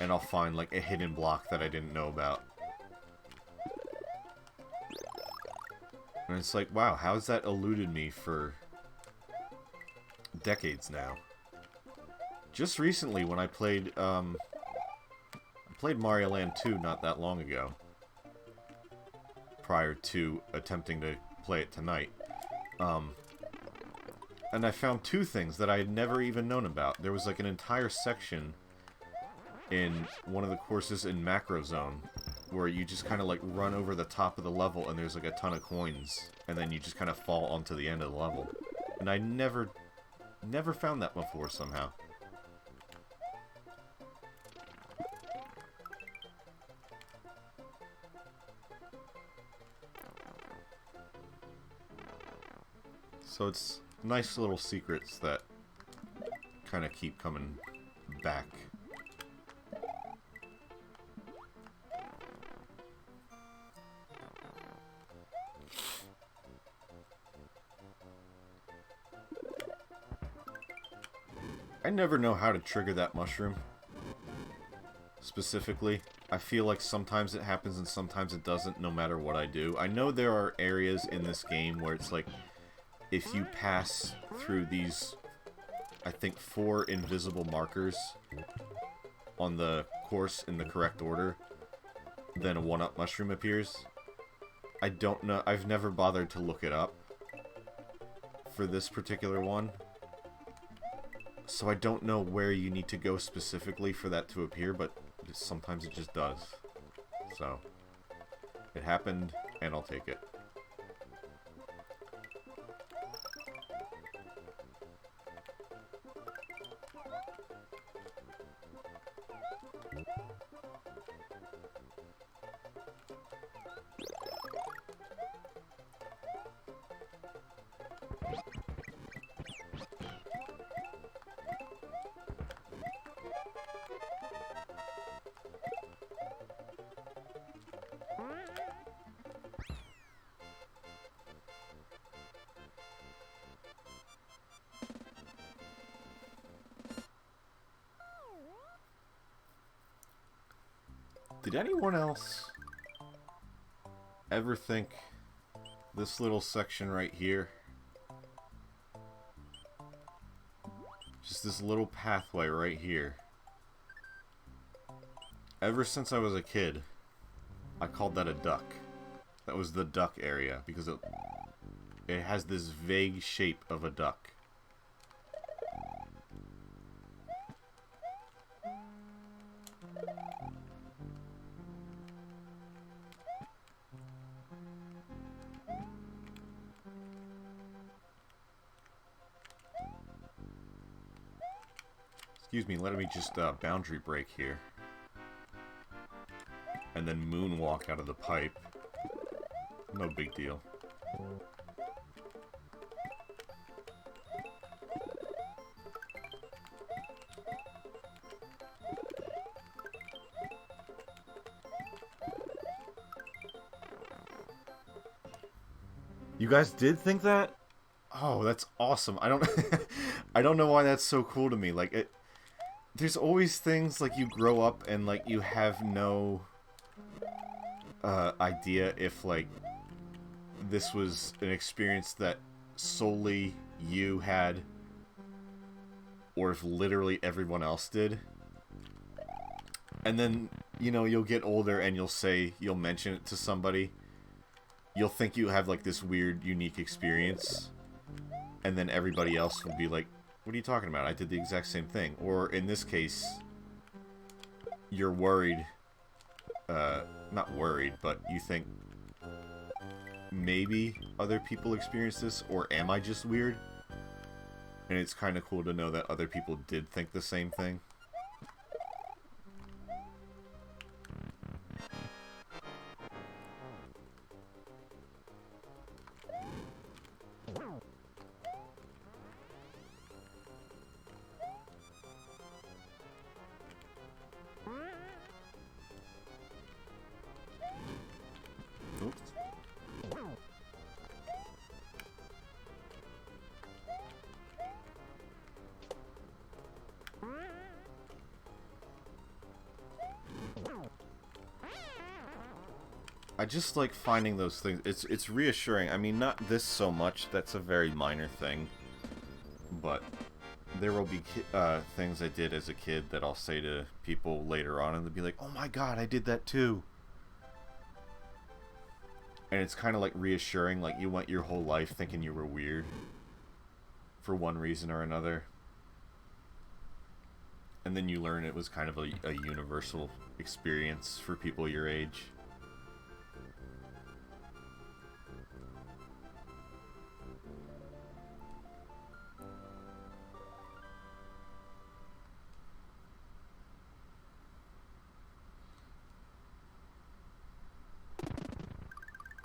and I'll find, like, a hidden block that I didn't know about. And it's like, wow, how's that eluded me for decades now? Just recently, when I played Mario Land 2 not that long ago, prior to attempting to play it tonight, and I found two things that I had never even known about. There was like an entire section in one of the courses in Macro Zone where you just kind of like run over the top of the level and there's like a ton of coins, and then you just kind of fall onto the end of the level. And I never found that before somehow. So it's nice little secrets that kind of keep coming back. I never know how to trigger that mushroom. Specifically. I feel like sometimes it happens and sometimes it doesn't, no matter what I do. I know there are areas in this game where it's like, if you pass through these, I think, 4 invisible markers on the course in the correct order, then a 1-up mushroom appears. I don't know. I've never bothered to look it up for this particular one. So I don't know where you need to go specifically for that to appear, but sometimes it just does. So, it happened, and I'll take it. Did anyone else ever think this little section right here, just this little pathway right here, ever since I was a kid, I called that a duck. That was the duck area, because it has this vague shape of a duck. Excuse me, let me just boundary break here. And then moonwalk out of the pipe. No big deal. You guys did think that? Oh, that's awesome. I don't I don't know why that's so cool to me. Like there's always things like you grow up and like you have no idea if like this was an experience that solely you had or if literally everyone else did. And then, you know, you'll get older and you'll mention it to somebody. You'll think you have like this weird, unique experience. And then everybody else will be like, what are you talking about? I did the exact same thing. Or in this case, you're worried. Not worried, but you think maybe other people experience this, or am I just weird? And it's kind of cool to know that other people did think the same thing. Oops. I just like finding those things. It's reassuring. I mean, not this so much. That's a very minor thing. But there will be things I did as a kid that I'll say to people later on, and they'll be like, "Oh my god, I did that too." And it's kind of like reassuring, like you went your whole life thinking you were weird for one reason or another. And then you learn it was kind of a universal experience for people your age.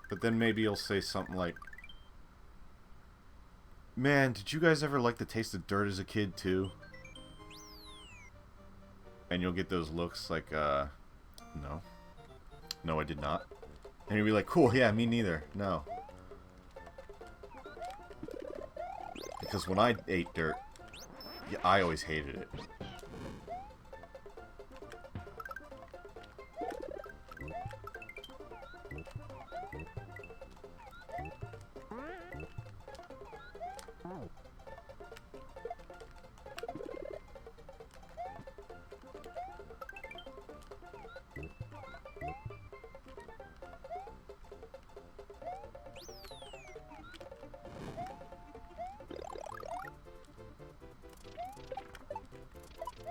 But then maybe you'll say something like, "Man, did you guys ever like the taste of dirt as a kid too?" And you'll get those looks like, no. No, I did not. And you'll be like, "Cool, yeah, me neither. No." Because when I ate dirt, yeah, I always hated it.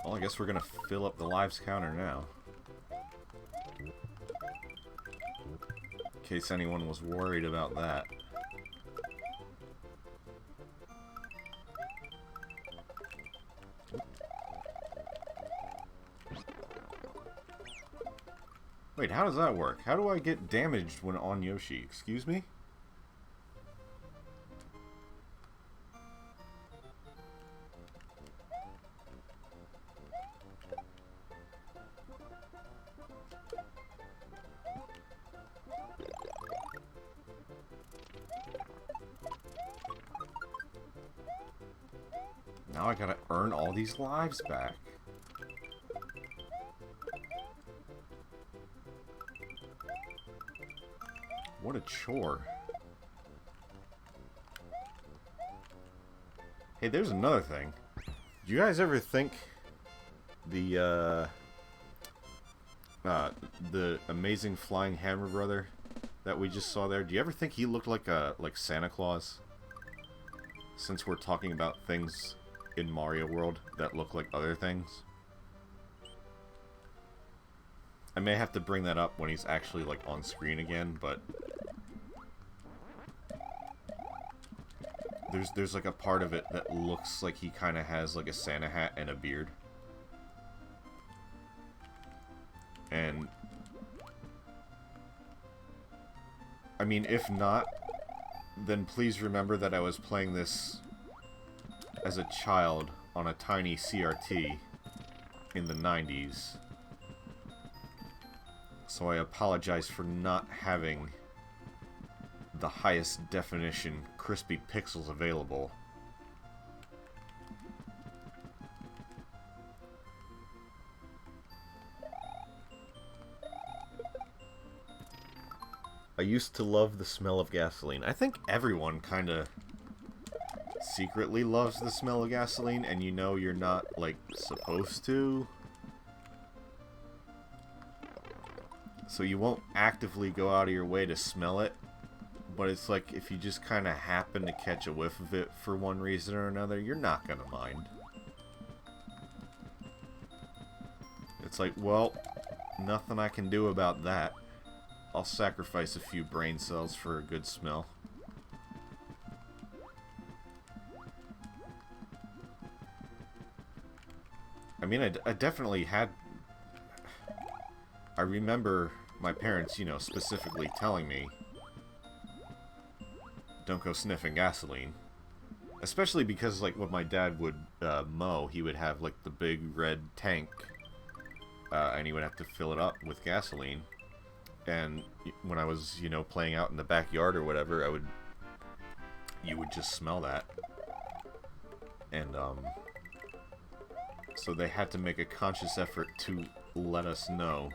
Well, I guess we're gonna fill up the lives counter now. In case anyone was worried about that. Wait, how does that work? How do I get damaged when on Yoshi? Excuse me? Now I gotta earn all these lives back. What a chore. Hey, there's another thing. Do you guys ever think the amazing flying hammer brother that we just saw there, do you ever think he looked like Santa Claus? Since we're talking about things in Mario World that look like other things. I may have to bring that up when he's actually like on screen again, but there's like a part of it that looks like he kind of has like a Santa hat and a beard. And I mean, if not, then please remember that I was playing this as a child on a tiny CRT in the 90s. So I apologize for not having the highest definition crispy pixels available. I used to love the smell of gasoline. I think everyone kind of secretly loves the smell of gasoline, and you know you're not, like, supposed to. So you won't actively go out of your way to smell it, but it's like if you just kind of happen to catch a whiff of it for one reason or another, you're not gonna mind. It's like, well, nothing I can do about that. I'll sacrifice a few brain cells for a good smell. I mean, I definitely had... I remember my parents, you know, specifically telling me, don't go sniffing gasoline. Especially because, like, when my dad would mow, he would have, like, the big red tank, and he would have to fill it up with gasoline. And when I was, you know, playing out in the backyard or whatever, you would just smell that. And, so they had to make a conscious effort to let us know,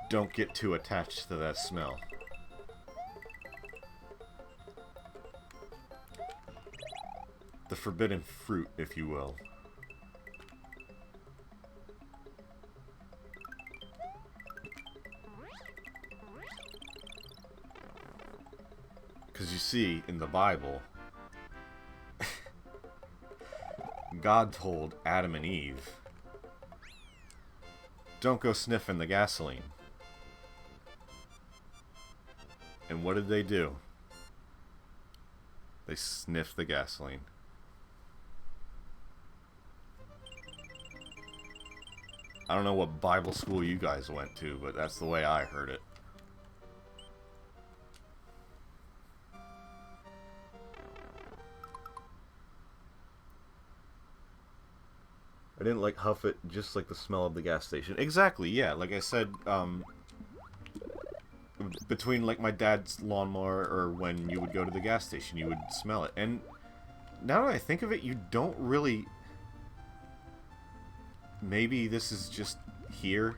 don't get too attached to that smell. The forbidden fruit, if you will. Because you see, in the Bible, God told Adam and Eve, don't go sniffing the gasoline. And what did they do? They sniffed the gasoline. I don't know what Bible school you guys went to, but that's the way I heard it. I didn't like huff it, just like the smell of the gas station. Exactly, yeah. Like I said, between like my dad's lawnmower or when you would go to the gas station, you would smell it. And now that I think of it, you don't really... Maybe this is just here.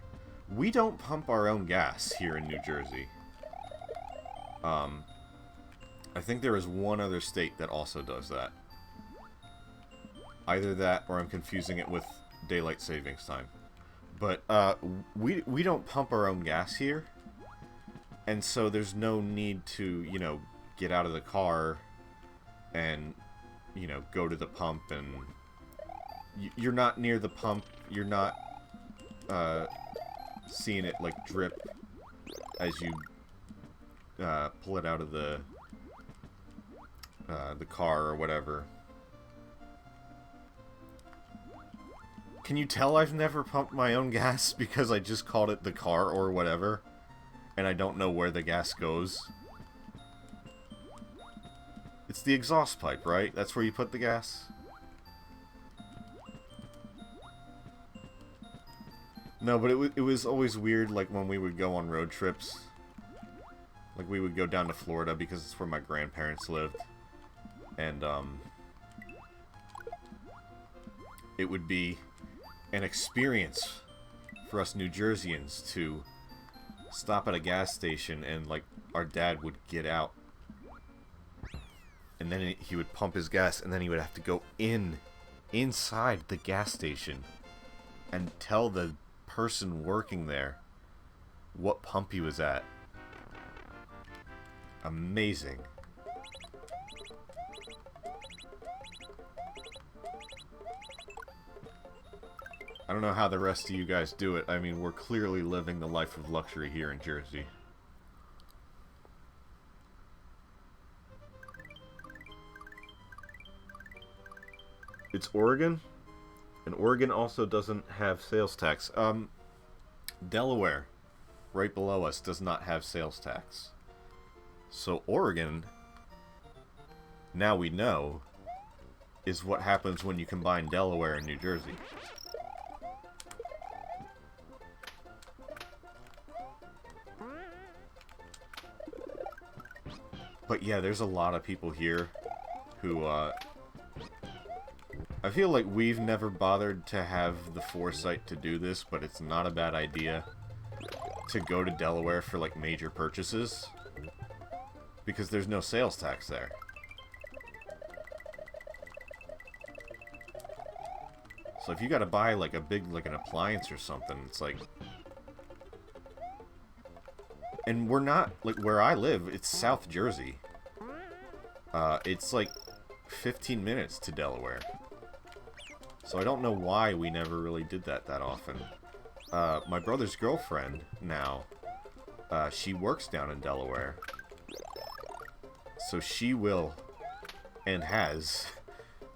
We don't pump our own gas here in New Jersey. I think there is one other state that also does that. Either that, or I'm confusing it with daylight savings time. But we don't pump our own gas here, and so there's no need to, you know, get out of the car and, you know, go to the pump. And you're not near the pump. You're not seeing it like drip as you pull it out of the car or whatever. Can you tell I've never pumped my own gas because I just called it the car or whatever, and I don't know where the gas goes? It's the exhaust pipe, right? That's where you put the gas? No, but it was always weird, like, when we would go on road trips. Like, we would go down to Florida because it's where my grandparents lived. And, it would be an experience for us New Jerseyans to stop at a gas station and, like, our dad would get out. And then he would pump his gas, and then he would have to go inside the gas station and tell the person working there what pump he was at. Amazing. I don't know how the rest of you guys do it. I mean, we're clearly living the life of luxury here in Jersey. It's Oregon? And Oregon also doesn't have sales tax. Delaware, right below us, does not have sales tax. So Oregon, now we know, is what happens when you combine Delaware and New Jersey. But yeah, there's a lot of people here who, I feel like we've never bothered to have the foresight to do this, but it's not a bad idea to go to Delaware for, like, major purchases, because there's no sales tax there. So if you gotta buy, like, a big, like, an appliance or something, it's like... And we're not, like, where I live, it's South Jersey. It's, like, 15 minutes to Delaware. So I don't know why we never really did that often. My brother's girlfriend, now, she works down in Delaware. So she will, and has,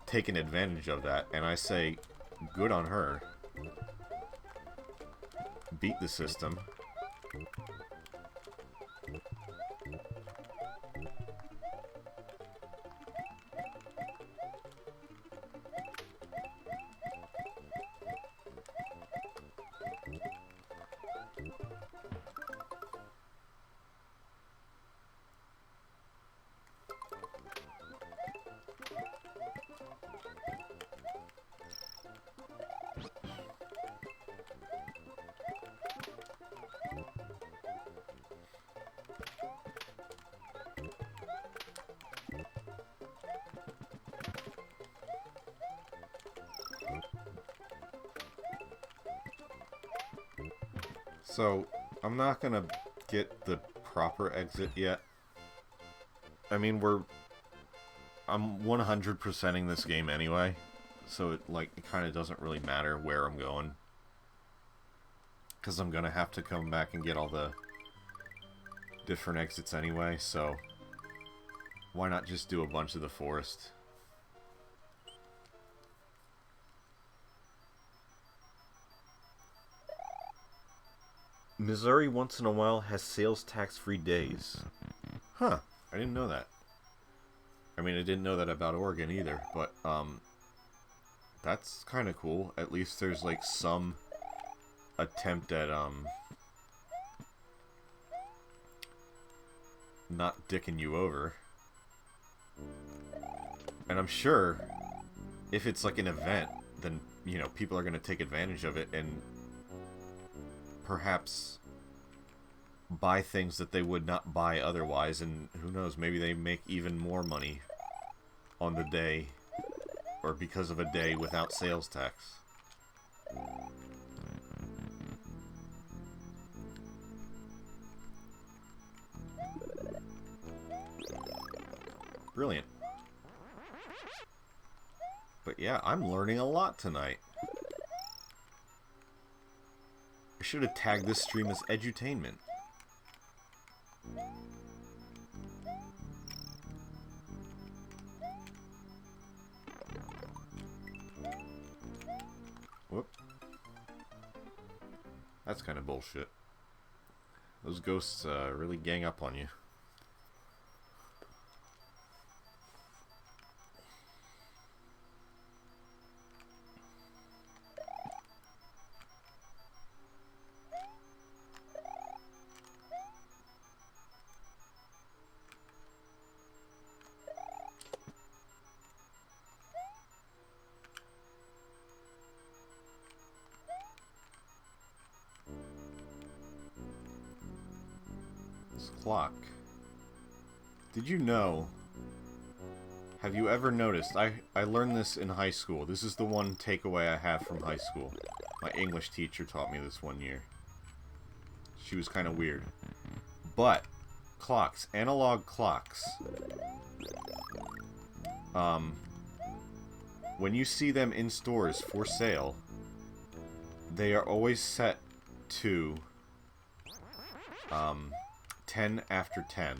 taken advantage of that, and I say, good on her. Beat the system. So, I'm not gonna get the proper exit yet. I mean, I'm 100%ing this game anyway, so it kind of doesn't really matter where I'm going. Because I'm gonna have to come back and get all the different exits anyway, so why not just do a bunch of the forest? Missouri once in a while has sales tax-free days. Huh, I didn't know that. I mean, I didn't know that about Oregon either, but, that's kind of cool. At least there's, like, some attempt at, not dicking you over. And I'm sure, if it's, like, an event, then, you know, people are going to take advantage of it and perhaps buy things that they would not buy otherwise, and who knows, maybe they make even more money on the day, or because of a day without sales tax. Brilliant. But yeah, I'm learning a lot tonight. I should have tagged this stream as edutainment. Whoop. That's kind of bullshit. Those ghosts really gang up on you. Clock. Did you know? Have you ever noticed? I learned this in high school. This is the one takeaway I have from high school. My English teacher taught me this one year. She was kind of weird. But clocks, analog clocks. When you see them in stores for sale, they are always set to 10 after 10.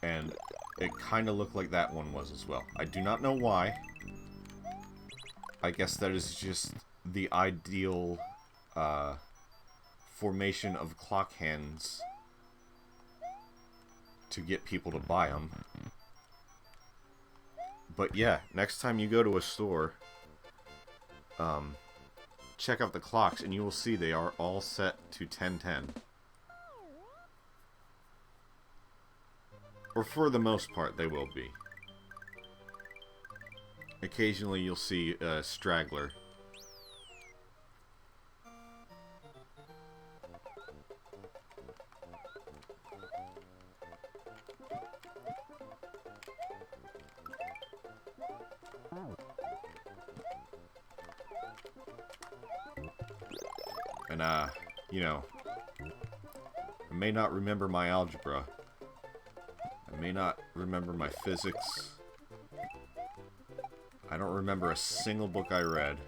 And it kind of looked like that one was as well. I do not know why. I guess that is just the ideal formation of clock hands to get people to buy them. But yeah, next time you go to a store, check out the clocks and you will see they are all set to 10:10. Or for the most part, they will be. Occasionally you'll see a straggler. And, you know, I may not remember my algebra. I may not remember my physics. I don't remember a single book I read.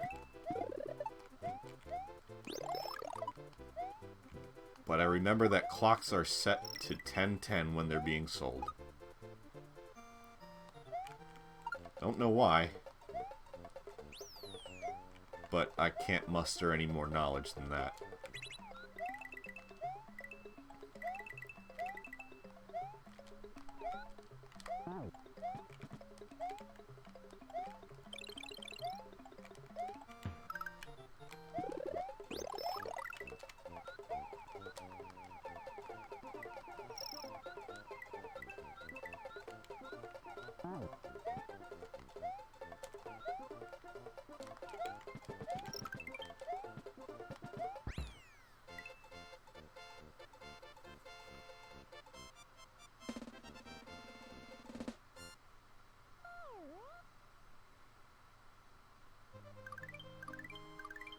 But I remember that clocks are set to 10:10 when they're being sold. Don't know why. But I can't muster any more knowledge than that.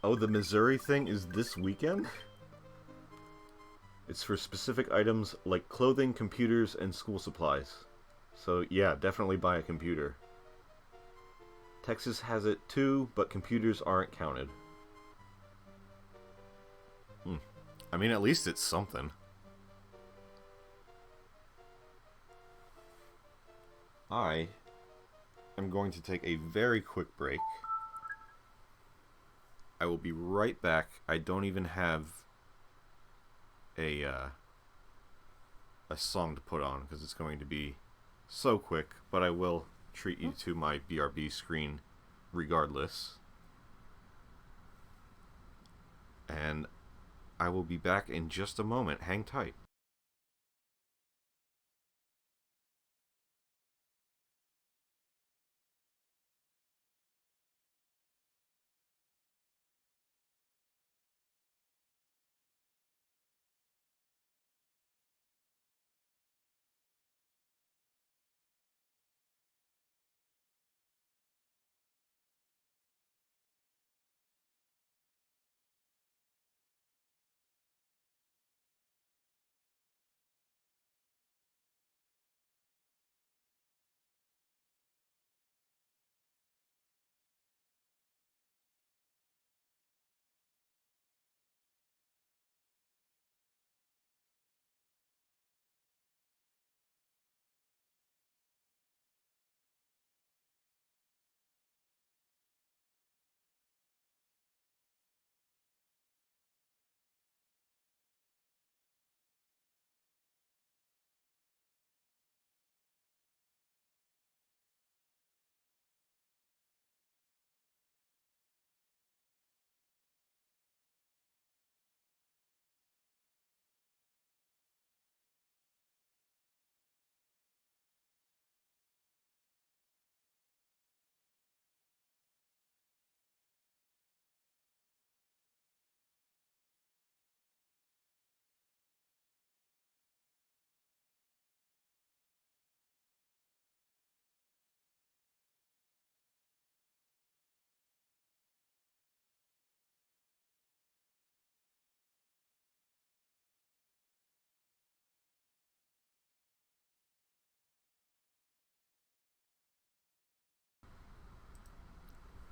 Oh, the Missouri thing is this weekend? It's for specific items like clothing, computers, and school supplies. So yeah, definitely buy a computer. Texas has it too, but computers aren't counted. I mean, at least it's something. I am going to take a very quick break. I will be right back. I don't even have a song to put on because it's going to be so quick, but I will treat you to my BRB screen regardless. And I will be back in just a moment. Hang tight.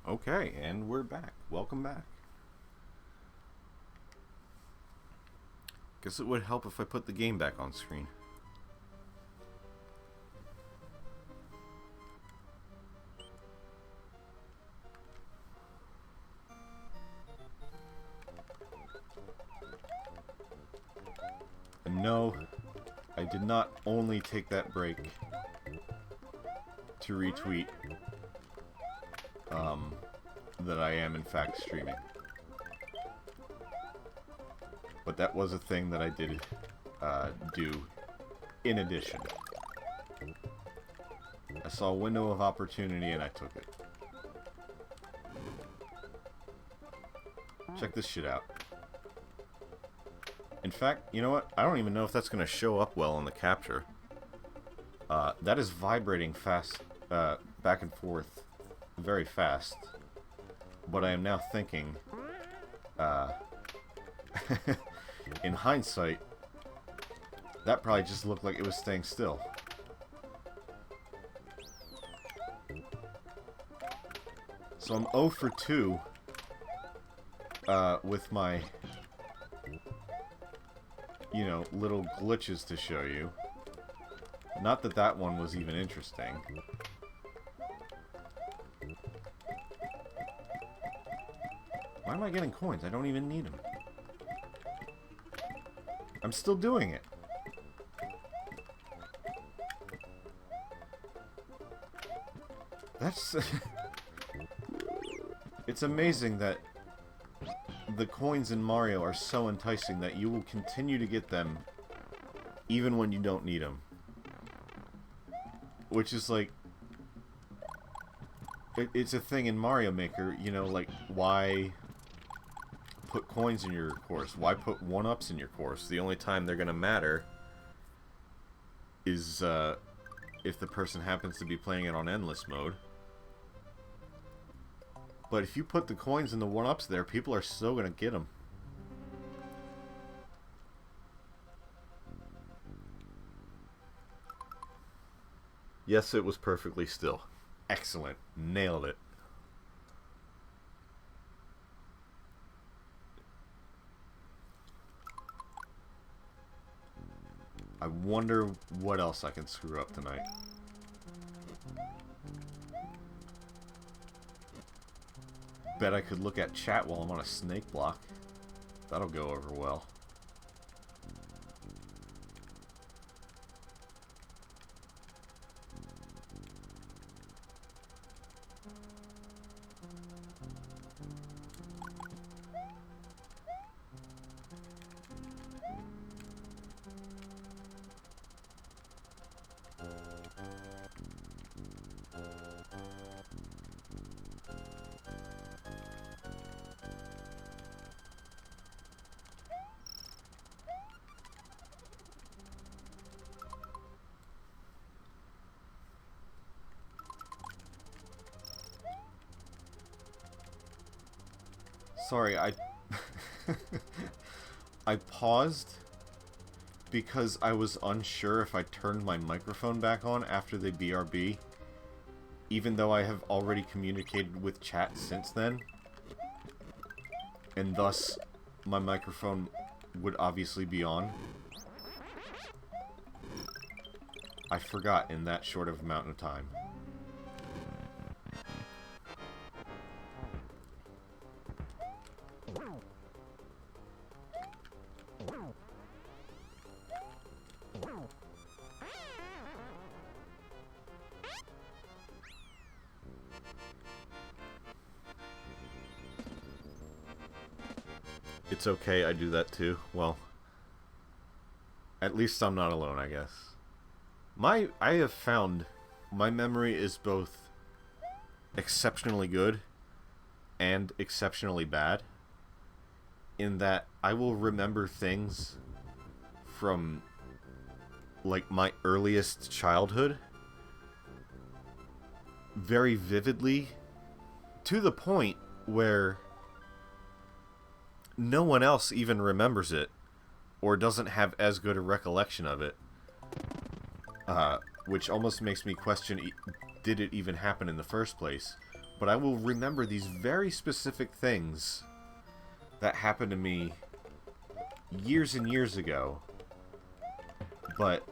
Okay, and we're back. Welcome back. Guess it would help if I put the game back on screen. And no, I did not only take that break to retweet that I am in fact streaming. But that was a thing that I did do in addition. I saw a window of opportunity and I took it. Check this shit out. In fact, you know what? I don't even know if that's going to show up well on the capture. That is vibrating fast, back and forth, very fast. But I am now thinking, in hindsight, that probably just looked like it was staying still. So I'm 0 for 2 with my, you know, little glitches to show you. Not that that one was even interesting. Why am I getting coins? I don't even need them. I'm still doing it. That's... It's amazing that the coins in Mario are so enticing that you will continue to get them even when you don't need them. Which is like... It's a thing in Mario Maker, you know, like, why put coins in your course? Why put 1-ups in your course? The only time they're gonna matter is if the person happens to be playing it on endless mode. But if you put the coins and the 1-ups there, people are still gonna get them. Yes, it was perfectly still. Excellent. Nailed it. I wonder what else I can screw up tonight. Bet I could look at chat while I'm on a snake block. That'll go over well. Sorry, I paused because I was unsure if I turned my microphone back on after the BRB, even though I have already communicated with chat since then, and thus my microphone would obviously be on. I forgot in that short of amount of time. It's okay, I do that too. Well, at least I'm not alone, I guess. I have found my memory is both exceptionally good and exceptionally bad, in that I will remember things from, like, my earliest childhood very vividly, to the point where no one else even remembers it, or doesn't have as good a recollection of it. Which almost makes me question, did it even happen in the first place? But I will remember these very specific things that happened to me years and years ago. But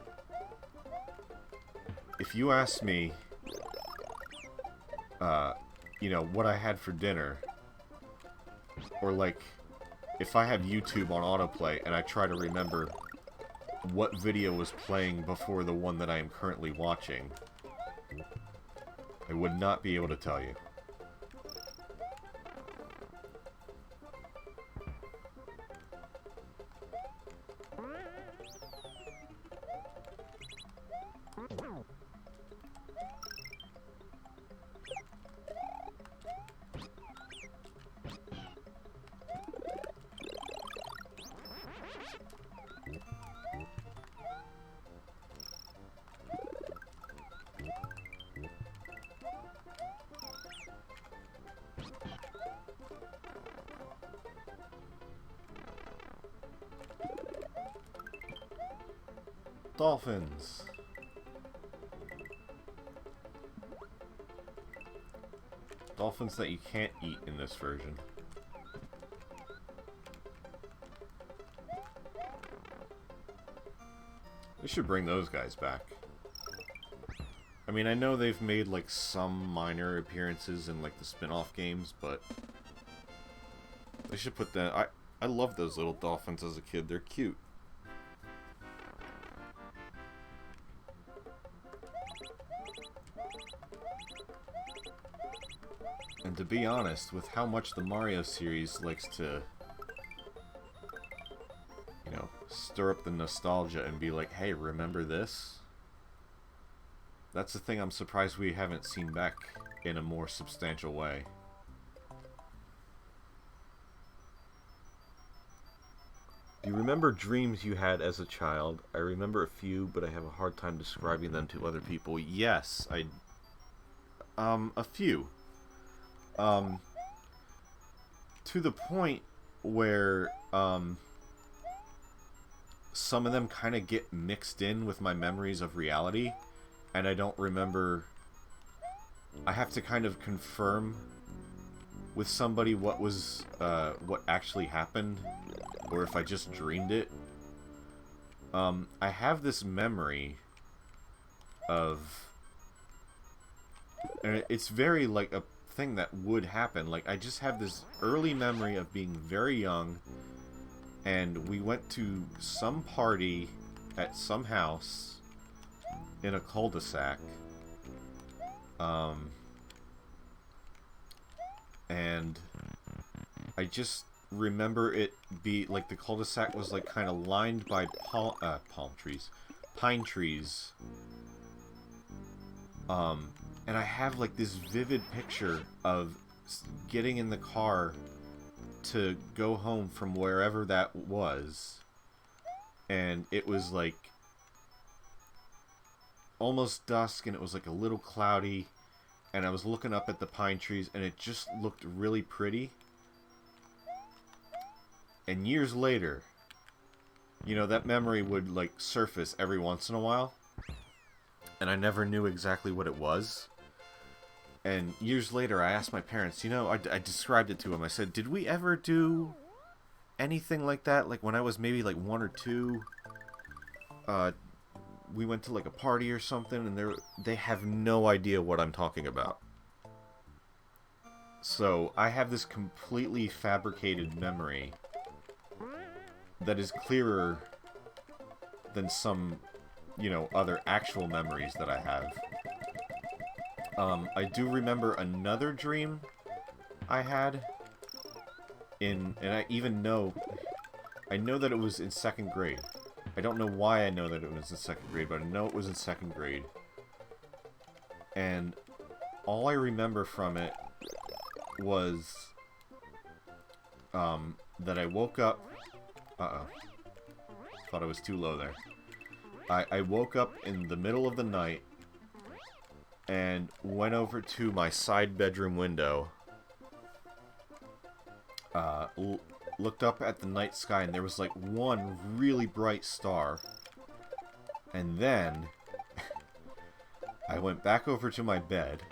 if you ask me, you know, what I had for dinner, or like if I have YouTube on autoplay and I try to remember what video was playing before the one that I am currently watching, I would not be able to tell you. Dolphins. Dolphins that you can't eat in this version. They should bring those guys back. I mean, I know they've made like some minor appearances in like the spin-off games, but they should put that. I love those little dolphins as a kid. They're cute. And to be honest, with how much the Mario series likes to, you know, stir up the nostalgia and be like, hey, remember this? That's the thing I'm surprised we haven't seen back in a more substantial way. Do you remember dreams you had as a child? I remember a few, but I have a hard time describing them to other people. Yes, a few. To the point where, some of them kind of get mixed in with my memories of reality, and I don't remember. I have to kind of confirm with somebody what was, what actually happened, or if I just dreamed it. I have this memory of, and it's very like a thing that would happen. Like, I just have this early memory of being very young, and we went to some party at some house in a cul-de-sac, and I just remember it be like the cul-de-sac was like kind of lined by pine trees, and I have like this vivid picture of getting in the car to go home from wherever that was, and it was like almost dusk, and it was like a little cloudy, and I was looking up at the pine trees, and it just looked really pretty. And years later, you know, that memory would like surface every once in a while, and I never knew exactly what it was. And years later, I asked my parents, you know, I described it to them. I said, did we ever do anything like that? Like when I was maybe like 1 or 2, we went to like a party or something, and they have no idea what I'm talking about. So I have this completely fabricated memory that is clearer than some, you know, other actual memories that I have. I do remember another dream I had and I even know, I know that it was in 2nd grade. I don't know why I know that it was in 2nd grade, but I know it was in 2nd grade. And all I remember from it was, that I woke up, thought I was too low there. I woke up in the middle of the night and went over to my side bedroom window, looked up at the night sky, and there was like one really bright star. And then I went back over to my bed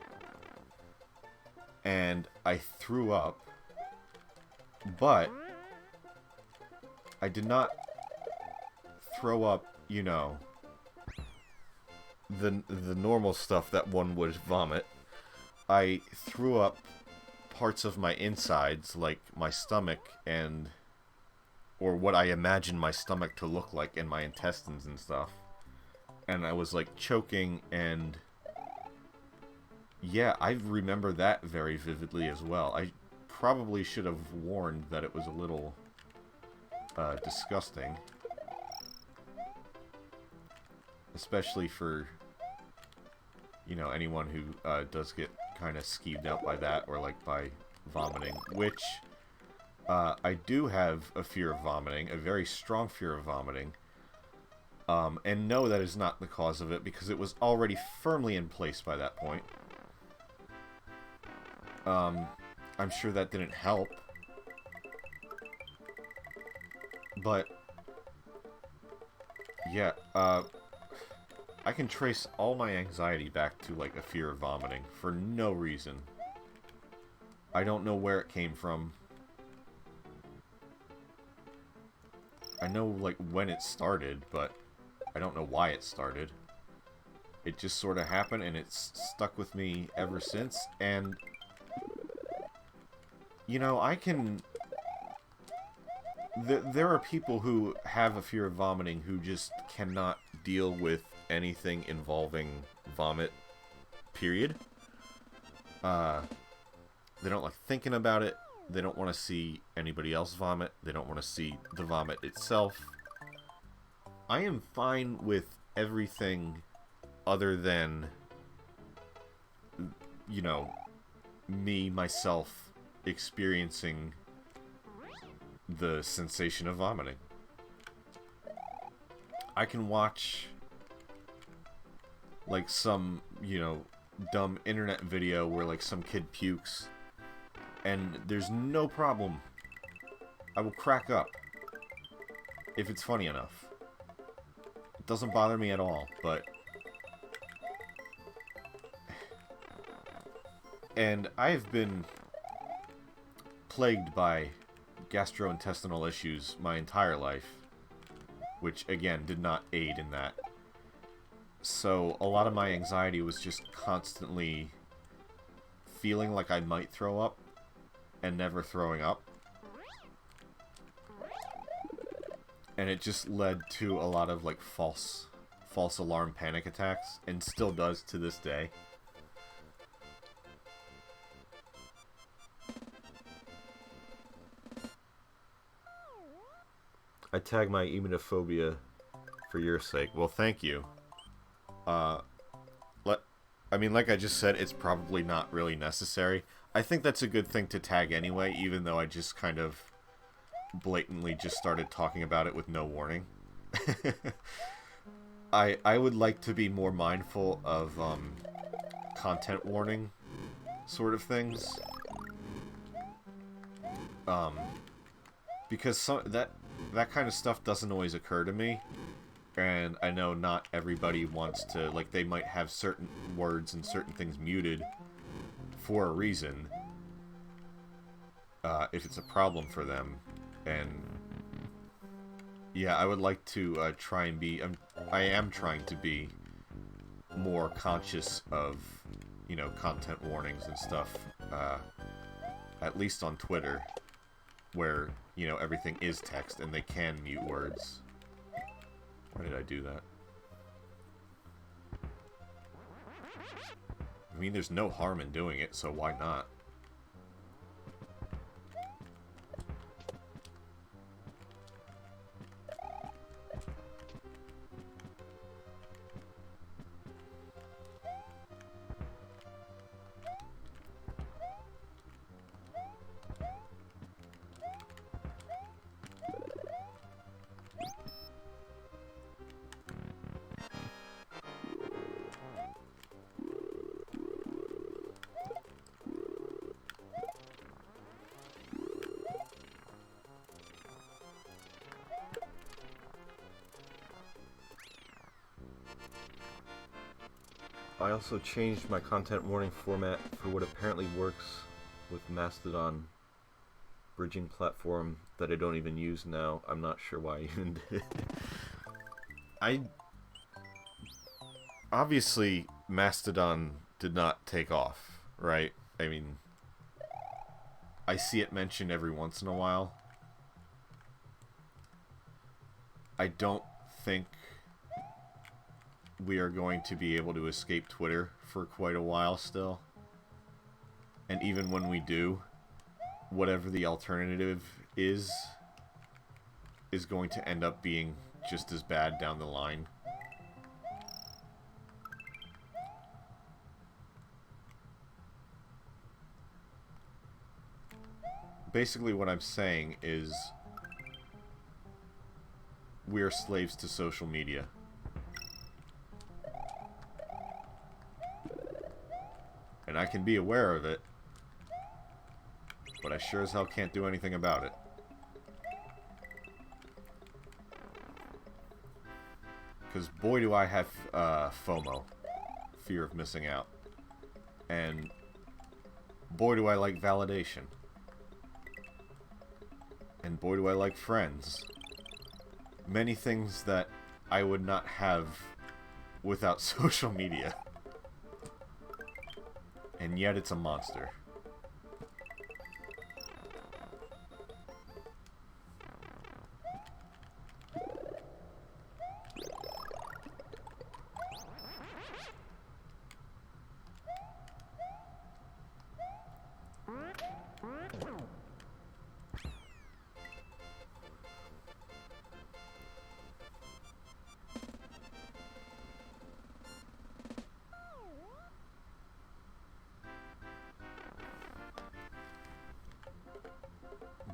and I threw up, but I did not throw up, you know, the normal stuff that one would vomit. I threw up parts of my insides, like my stomach and or what I imagined my stomach to look like and my intestines and stuff. And I was like choking, and yeah, I remember that very vividly as well. I probably should have warned that it was a little disgusting. Especially for, you know, anyone who does get kind of skeeved out by that, or like by vomiting, which I do have a fear of vomiting, a very strong fear of vomiting, and no, that is not the cause of it, because it was already firmly in place by that point. I'm sure that didn't help, but yeah, I can trace all my anxiety back to, like, a fear of vomiting for no reason. I don't know where it came from. I know, like, when it started, but I don't know why it started. It just sort of happened, and it's stuck with me ever since, and, you know, I can... There are people who have a fear of vomiting who just cannot deal with anything involving vomit, period. They don't like thinking about it. They don't want to see anybody else vomit. They don't want to see the vomit itself. I am fine with everything other than, you know, me, myself, experiencing the sensation of vomiting. I can watch, like, some, you know, dumb internet video where, like, some kid pukes, and there's no problem. I will crack up if it's funny enough. It doesn't bother me at all, but... And I've been plagued by gastrointestinal issues my entire life, which, again, did not aid in that. So, a lot of my anxiety was just constantly feeling like I might throw up, and never throwing up. And it just led to a lot of, like, false alarm panic attacks, and still does to this day. I tag my emetophobia for your sake. Well, thank you. I mean, like I just said, it's probably not really necessary. I think that's a good thing to tag anyway, even though I just kind of blatantly just started talking about it with no warning. I would like to be more mindful of content warning sort of things. Because that kind of stuff doesn't always occur to me. And I know not everybody wants to, like, they might have certain words and certain things muted for a reason, if it's a problem for them. And yeah, I would like to try and be, I am trying to be more conscious of, you know, content warnings and stuff, at least on Twitter, where, you know, everything is text and they can mute words. Why did I do that? I mean, there's no harm in doing it, so why not? I also changed my content warning format for what apparently works with Mastodon bridging platform that I don't even use now. I'm not sure why I even did it. Obviously, Mastodon did not take off, right? I mean, I see it mentioned every once in a while. I don't think we are going to be able to escape Twitter for quite a while still. And even when we do, whatever the alternative is going to end up being just as bad down the line. Basically what I'm saying is we are slaves to social media. And I can be aware of it, but I sure as hell can't do anything about it. Because boy do I have FOMO, fear of missing out. And boy do I like validation. And boy do I like friends. Many things that I would not have without social media. And yet it's a monster.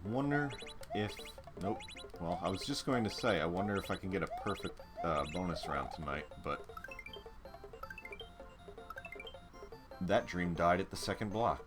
Wonder if... Nope. Well, I was just going to say, I wonder if I can get a perfect bonus round tonight, but... that dream died at the second block.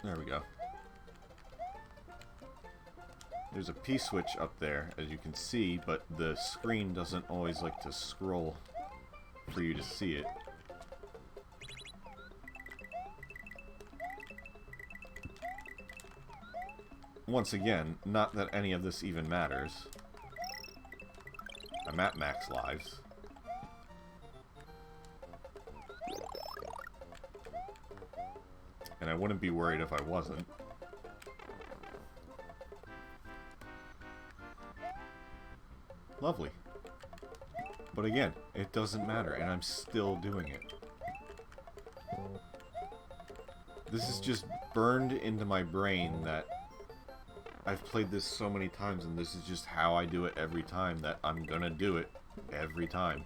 There we go. There's a P-switch up there, as you can see, but the screen doesn't always like to scroll for you to see it. Once again, not that any of this even matters. I'm at max lives. And I wouldn't be worried if I wasn't. Lovely. But again, it doesn't matter, and I'm still doing it. This is just burned into my brain that I've played this so many times, and this is just how I do it every time, that I'm gonna do it every time.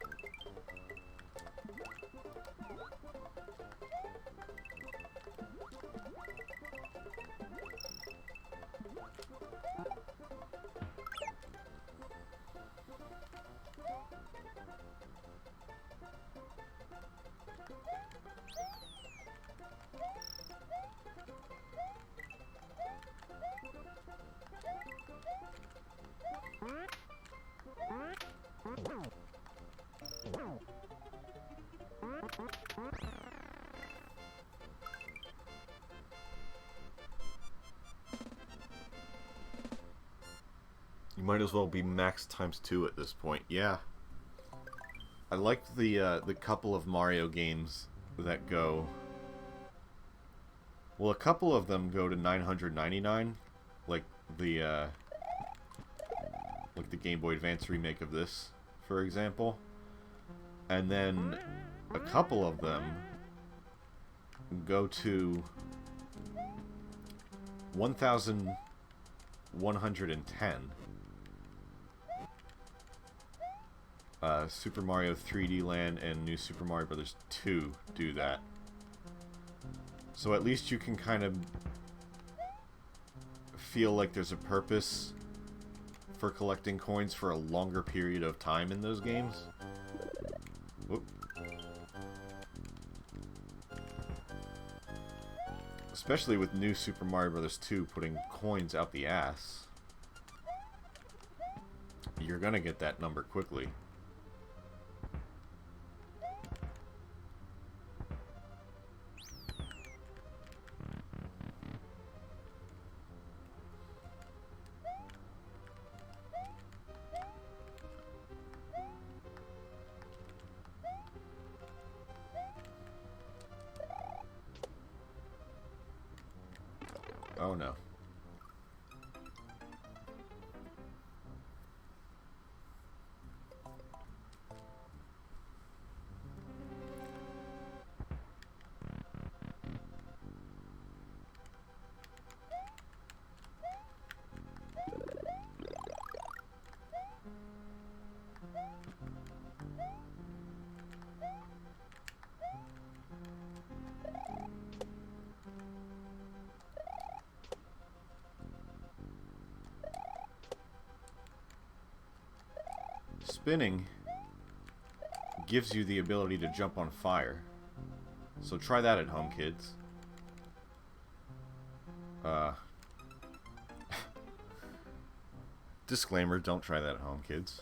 You might as well be max times 2 at this point. Yeah. I liked the couple of Mario games that go... Well, a couple of them go to 999, like the Game Boy Advance remake of this, for example. And then a couple of them go to 1110. Super Mario 3D Land and New Super Mario Bros. 2 do that. So at least you can kind of feel like there's a purpose for collecting coins for a longer period of time in those games. Whoop. Especially with New Super Mario Bros. 2 putting coins out the ass. You're gonna get that number quickly. Oh no. Spinning gives you the ability to jump on fire. So try that at home, kids. Disclaimer, don't try that at home, kids.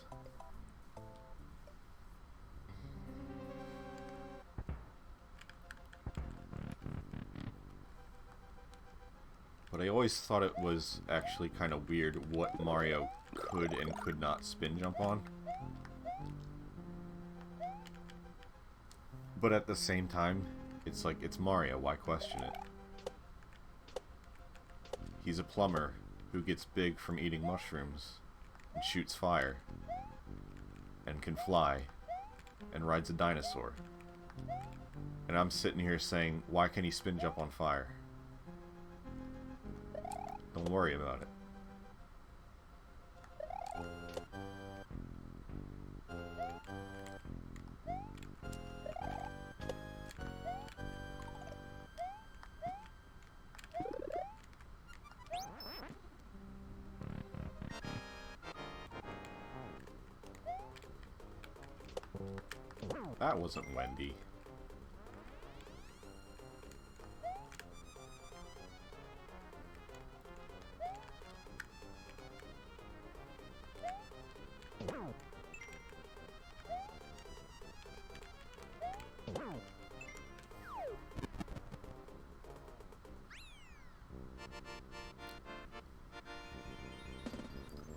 But I always thought it was actually kind of weird what Mario could and could not spin jump on. But at the same time, it's like, it's Mario, why question it? He's a plumber who gets big from eating mushrooms, and shoots fire, and can fly, and rides a dinosaur. And I'm sitting here saying, why can he spin jump on fire? Don't worry about it. That wasn't Wendy.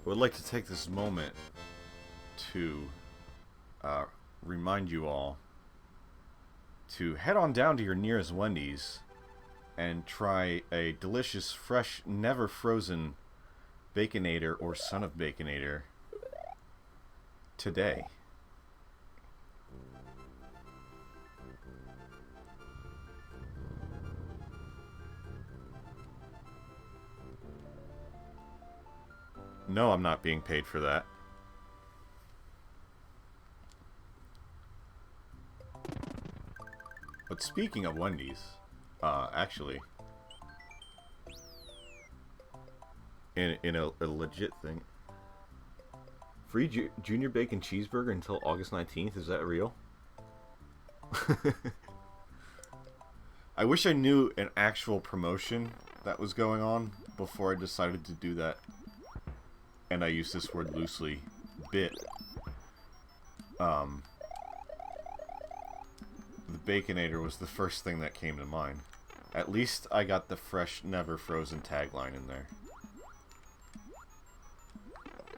I would like to take this moment to remind you all to head on down to your nearest Wendy's and try a delicious, fresh, never frozen Baconator or Son of Baconator today. No, I'm not being paid for that. But speaking of Wendy's, actually, in a legit thing, free junior bacon cheeseburger until August 19th, is that real? I wish I knew an actual promotion that was going on before I decided to do that. And I use this word loosely, bit. The Baconator was the first thing that came to mind. At least I got the fresh, never frozen tagline in there.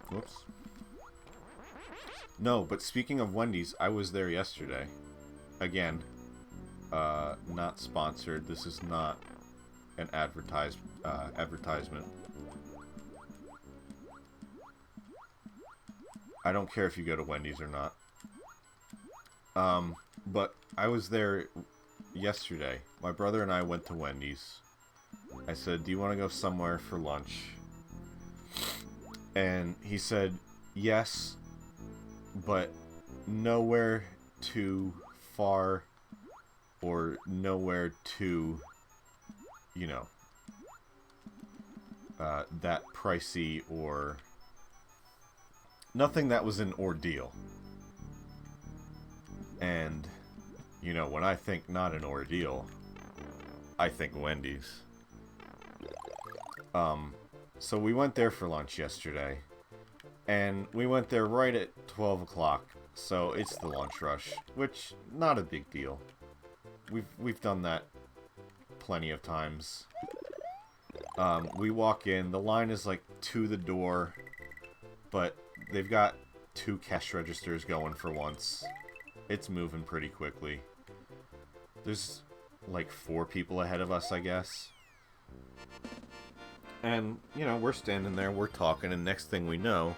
Whoops. No, but speaking of Wendy's, I was there yesterday. Again, not sponsored. This is not an advertisement. I don't care if you go to Wendy's or not. But I was there yesterday. My brother and I went to Wendy's. I said, do you want to go somewhere for lunch? And he said, yes, but nowhere too far or nowhere too, you know, that pricey or nothing that was an ordeal. And, you know, when I think not an ordeal, I think Wendy's. So we went there for lunch yesterday, And we went there right at 12 o'clock, so it's the lunch rush, which, not a big deal. We've done that plenty of times. We walk in, the line is like to the door, but they've got 2 cash registers going for once. It's moving pretty quickly. There's like 4 people ahead of us, I guess. And, you know, we're standing there, we're talking, and next thing we know,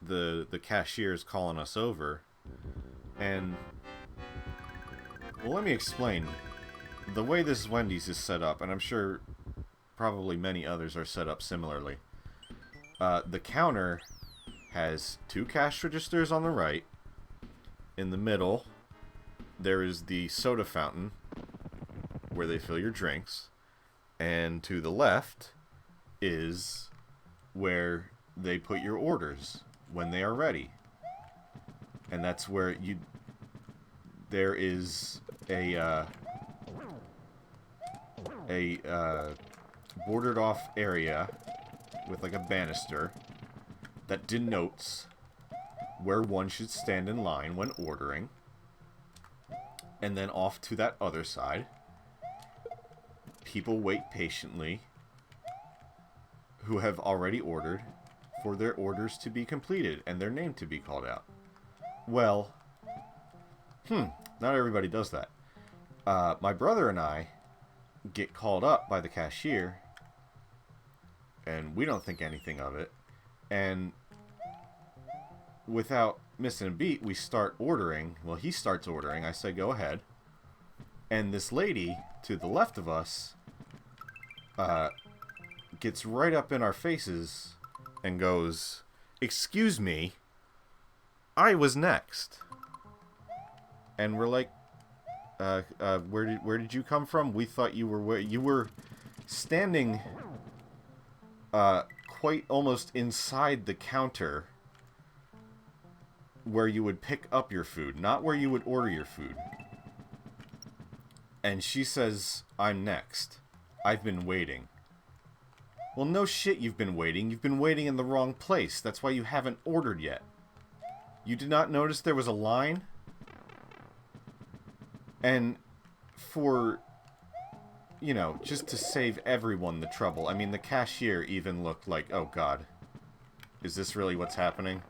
the cashier's calling us over, and, well, let me explain. The way this Wendy's is set up, and I'm sure probably many others are set up similarly, the counter has 2 cash registers on the right. In the middle, there is the soda fountain, where they fill your drinks, and to the left is where they put your orders when they are ready. And that's where there is a boarded off area with like a banister that denotes where one should stand in line when ordering. And then off to that other side, people wait patiently who have already ordered for their orders to be completed and their name to be called out. Well, not everybody does that. My brother and I get called up by the cashier, and we don't think anything of it. And without missing a beat, we start ordering. Well, he starts ordering. I say, go ahead. And this lady to the left of us gets right up in our faces and goes, "Excuse me, I was next." And we're like, where did you come from? We thought you were standing quite almost inside the counter where you would pick up your food, not where you would order your food. And she says, "I'm next. I've been waiting." Well, no shit, you've been waiting. You've been waiting in the wrong place. That's why you haven't ordered yet. You did not notice there was a line? And for, you know, just to save everyone the trouble, I mean, the cashier even looked like, oh god, is this really what's happening?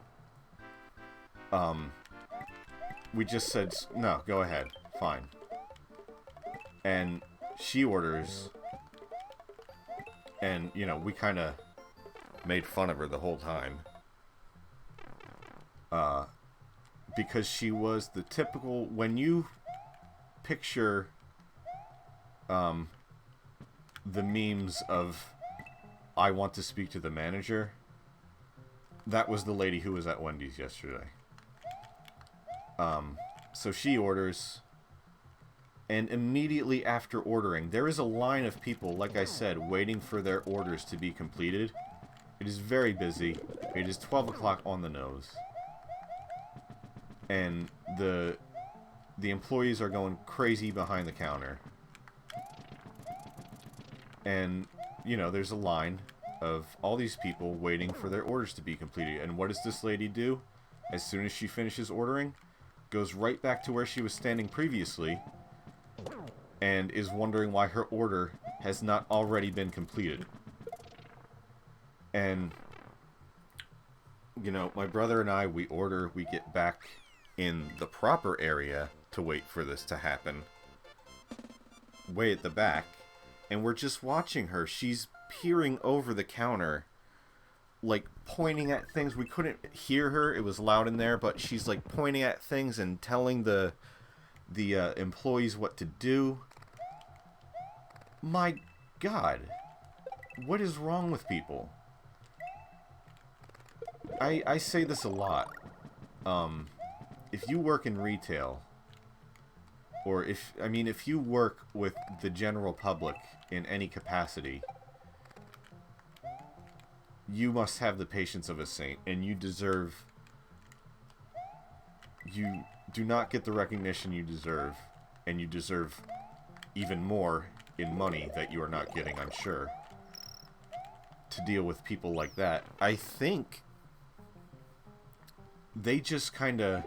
We just said, no, go ahead, fine. And she orders, and, you know, we kind of made fun of her the whole time. Because she was the typical, when you picture the memes of "I want to speak to the manager," that was the lady who was at Wendy's yesterday. So she orders, and immediately after ordering, there is a line of people, like I said, waiting for their orders to be completed. It is very busy. It is 12 o'clock on the nose. And the employees are going crazy behind the counter. And, you know, there's a line of all these people waiting for their orders to be completed. And what does this lady do? As soon as she finishes ordering, goes right back to where she was standing previously and is wondering why her order has not already been completed. And, you know, my brother and I, we order, we get back in the proper area to wait for this to happen, way at the back, and we're just watching her. She's peering over the counter, like pointing at things. We couldn't hear her, it was loud in there, but she's like pointing at things and telling the employees what to do. My god, what is wrong with people? I say this a lot. If you work in retail, or if you work with the general public in any capacity, you must have the patience of a saint, and you do not get the recognition you deserve, and you deserve even more in money that you are not getting, I'm sure. to deal with people like that. I think they just kind of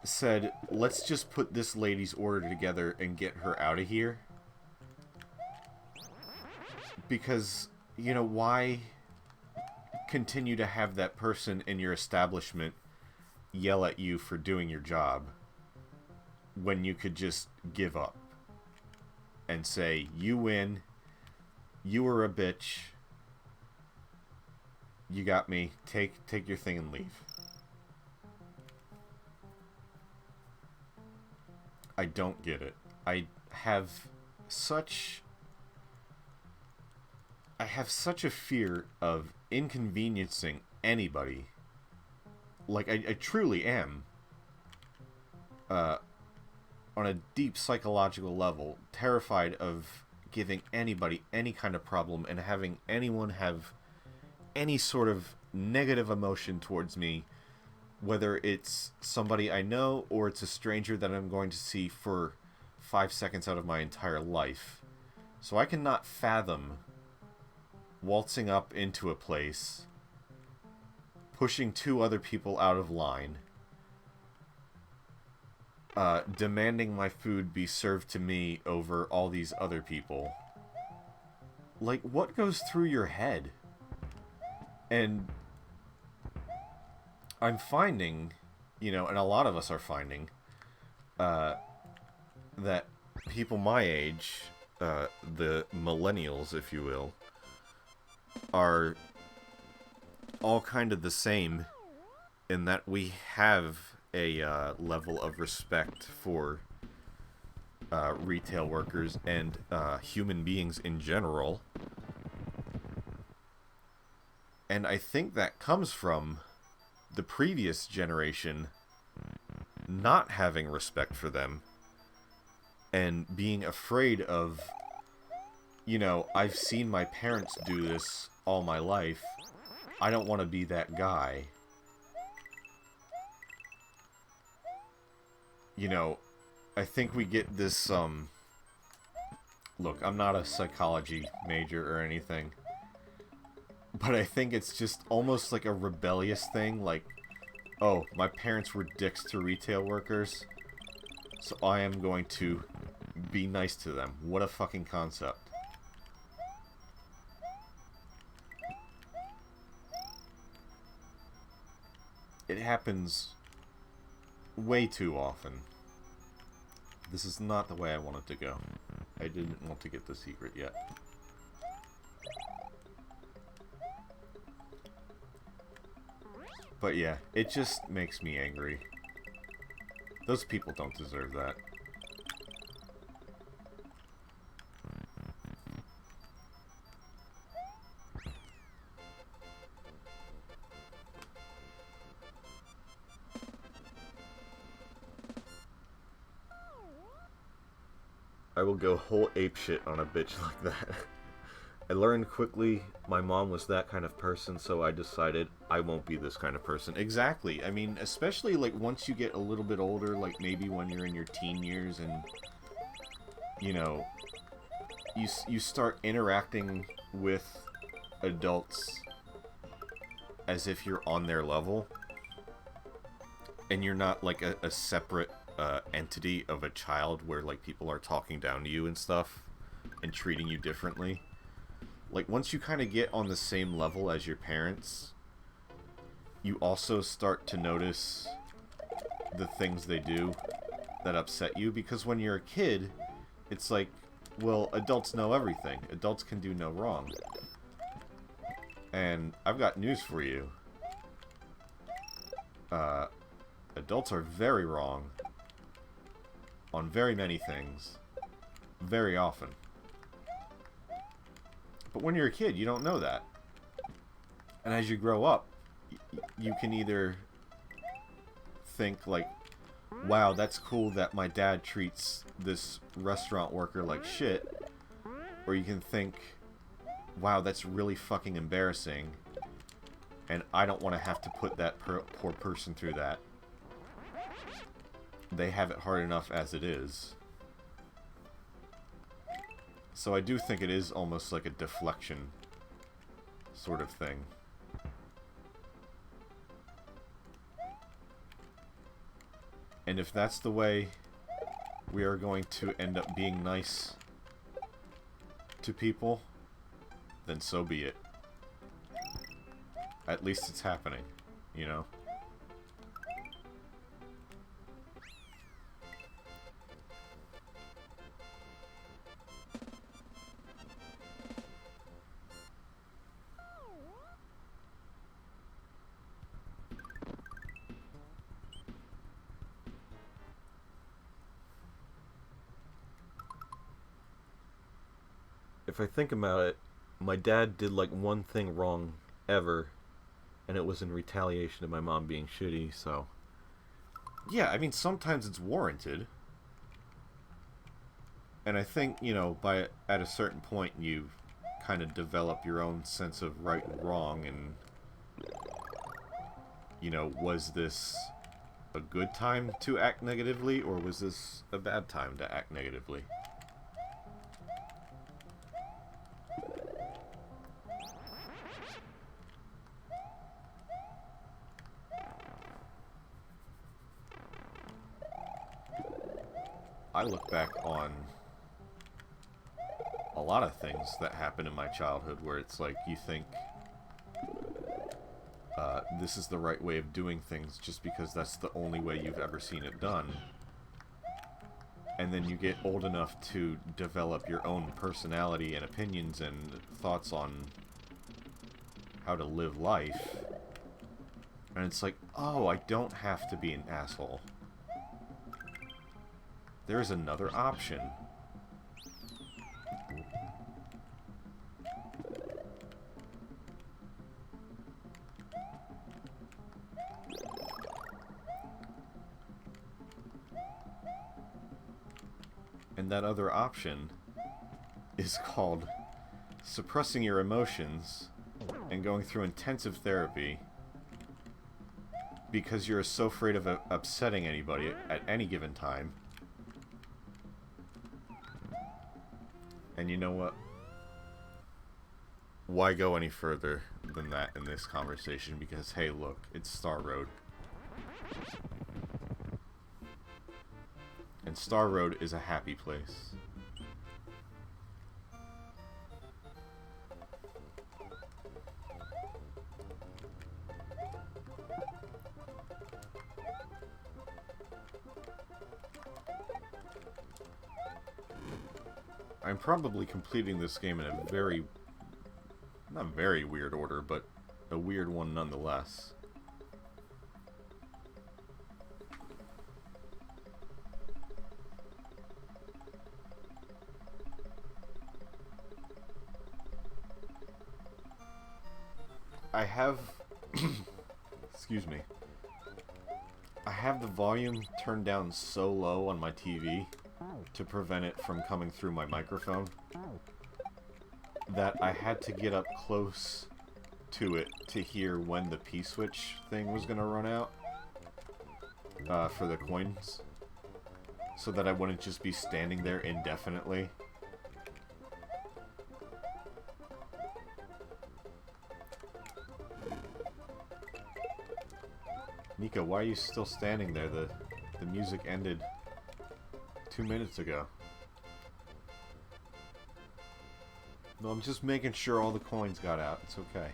said, let's just put this lady's order together and get her out of here. Because, you know, why continue to have that person in your establishment yell at you for doing your job when you could just give up and say, you win, you were a bitch, you got me, take your thing and leave. I don't get it. I have such a fear of inconveniencing anybody. Like, I truly am. On a deep psychological level, terrified of giving anybody any kind of problem and having anyone have any sort of negative emotion towards me, whether it's somebody I know or it's a stranger that I'm going to see for 5 seconds out of my entire life. So I cannot fathom waltzing up into a place, pushing 2 other people out of line, demanding my food be served to me over all these other people. Like, what goes through your head? And I'm finding, you know, and a lot of us are finding, that people my age, the millennials, if you will, are all kind of the same in that we have a level of respect for retail workers and human beings in general. And I think that comes from the previous generation not having respect for them and being afraid of, you know, I've seen my parents do this all my life. I don't want to be that guy. You know, I think we get this, look, I'm not a psychology major or anything, but I think it's just almost like a rebellious thing, like, oh, my parents were dicks to retail workers, so I am going to be nice to them. What a fucking concept. It happens way too often. This is not the way I want it to go. I didn't want to get the secret yet. But yeah, it just makes me angry. Those people don't deserve that. I will go whole apeshit on a bitch like that. I learned quickly my mom was that kind of person, so I decided I won't be this kind of person. Exactly. I mean, especially, like, once you get a little bit older, like, maybe when you're in your teen years and, you know, you start interacting with adults as if you're on their level, and you're not, like, a separate entity of a child where, like, people are talking down to you and stuff and treating you differently. Like, once you kind of get on the same level as your parents, you also start to notice the things they do that upset you. Because when you're a kid, it's like, well, adults know everything. Adults can do no wrong. And I've got news for you. Adults are very wrong on very many things, very often. But when you're a kid, you don't know that. And as you grow up, you can either think like, wow, that's cool that my dad treats this restaurant worker like shit. Or you can think, wow, that's really fucking embarrassing. And I don't want to have to put that poor person through that. They have it hard enough as it is. So I do think it is almost like a deflection sort of thing. And if that's the way we are going to end up being nice to people, then so be it. At least it's happening, you know? If I think about it, my dad did like one thing wrong ever, and it was in retaliation of my mom being shitty, so... Yeah, I mean, sometimes it's warranted. And I think, you know, at a certain point you kind of develop your own sense of right and wrong, and... You know, was this a good time to act negatively, or was this a bad time to act negatively? I look back on a lot of things that happened in my childhood where it's like you think this is the right way of doing things just because that's the only way you've ever seen it done. And then you get old enough to develop your own personality and opinions and thoughts on how to live life. And it's like, oh, I don't have to be an asshole. There is another option. And that other option is called suppressing your emotions and going through intensive therapy because you're so afraid of upsetting anybody at any given time. And you know what? Why go any further than that in this conversation? Because, hey, look, it's Star Road. And Star Road is a happy place. I'm probably completing this game in a very, not very weird order, but a weird one nonetheless. I have, excuse me, I have the volume turned down so low on my TV to prevent it from coming through my microphone that I had to get up close to it to hear when the P-switch thing was going to run out for the coins, so that I wouldn't just be standing there indefinitely. Nico, why are you still standing there? The music ended 2 minutes ago. No, I'm just making sure all the coins got out. It's okay.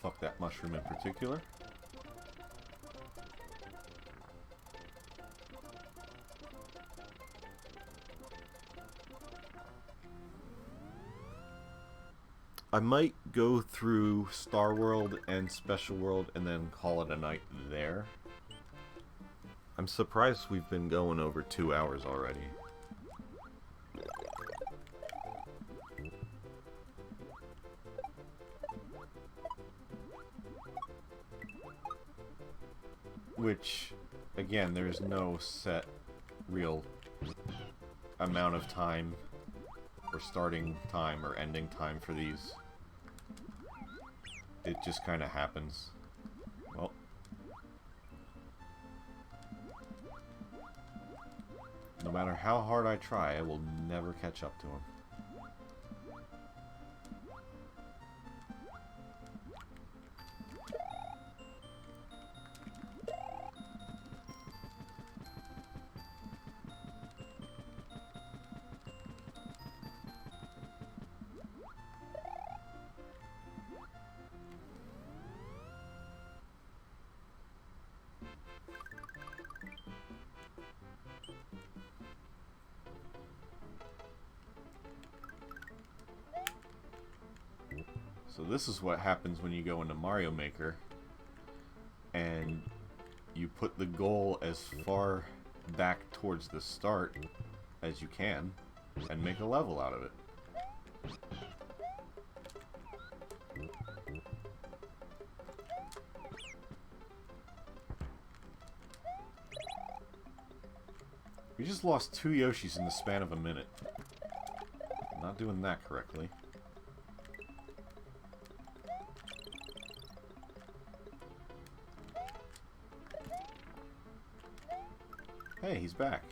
Fuck that mushroom in particular. I might go through Star World and Special World and then call it a night there. I'm surprised we've been going over 2 hours already. Which, again, there's no set real amount of time, or starting time, or ending time for these. It just kind of happens. Well. No matter how hard I try, I will never catch up to him. So this is what happens when you go into Mario Maker and you put the goal as far back towards the start as you can and make a level out of it. We just lost 2 Yoshis in the span of a minute. I'm not doing that correctly. Hey, he's back.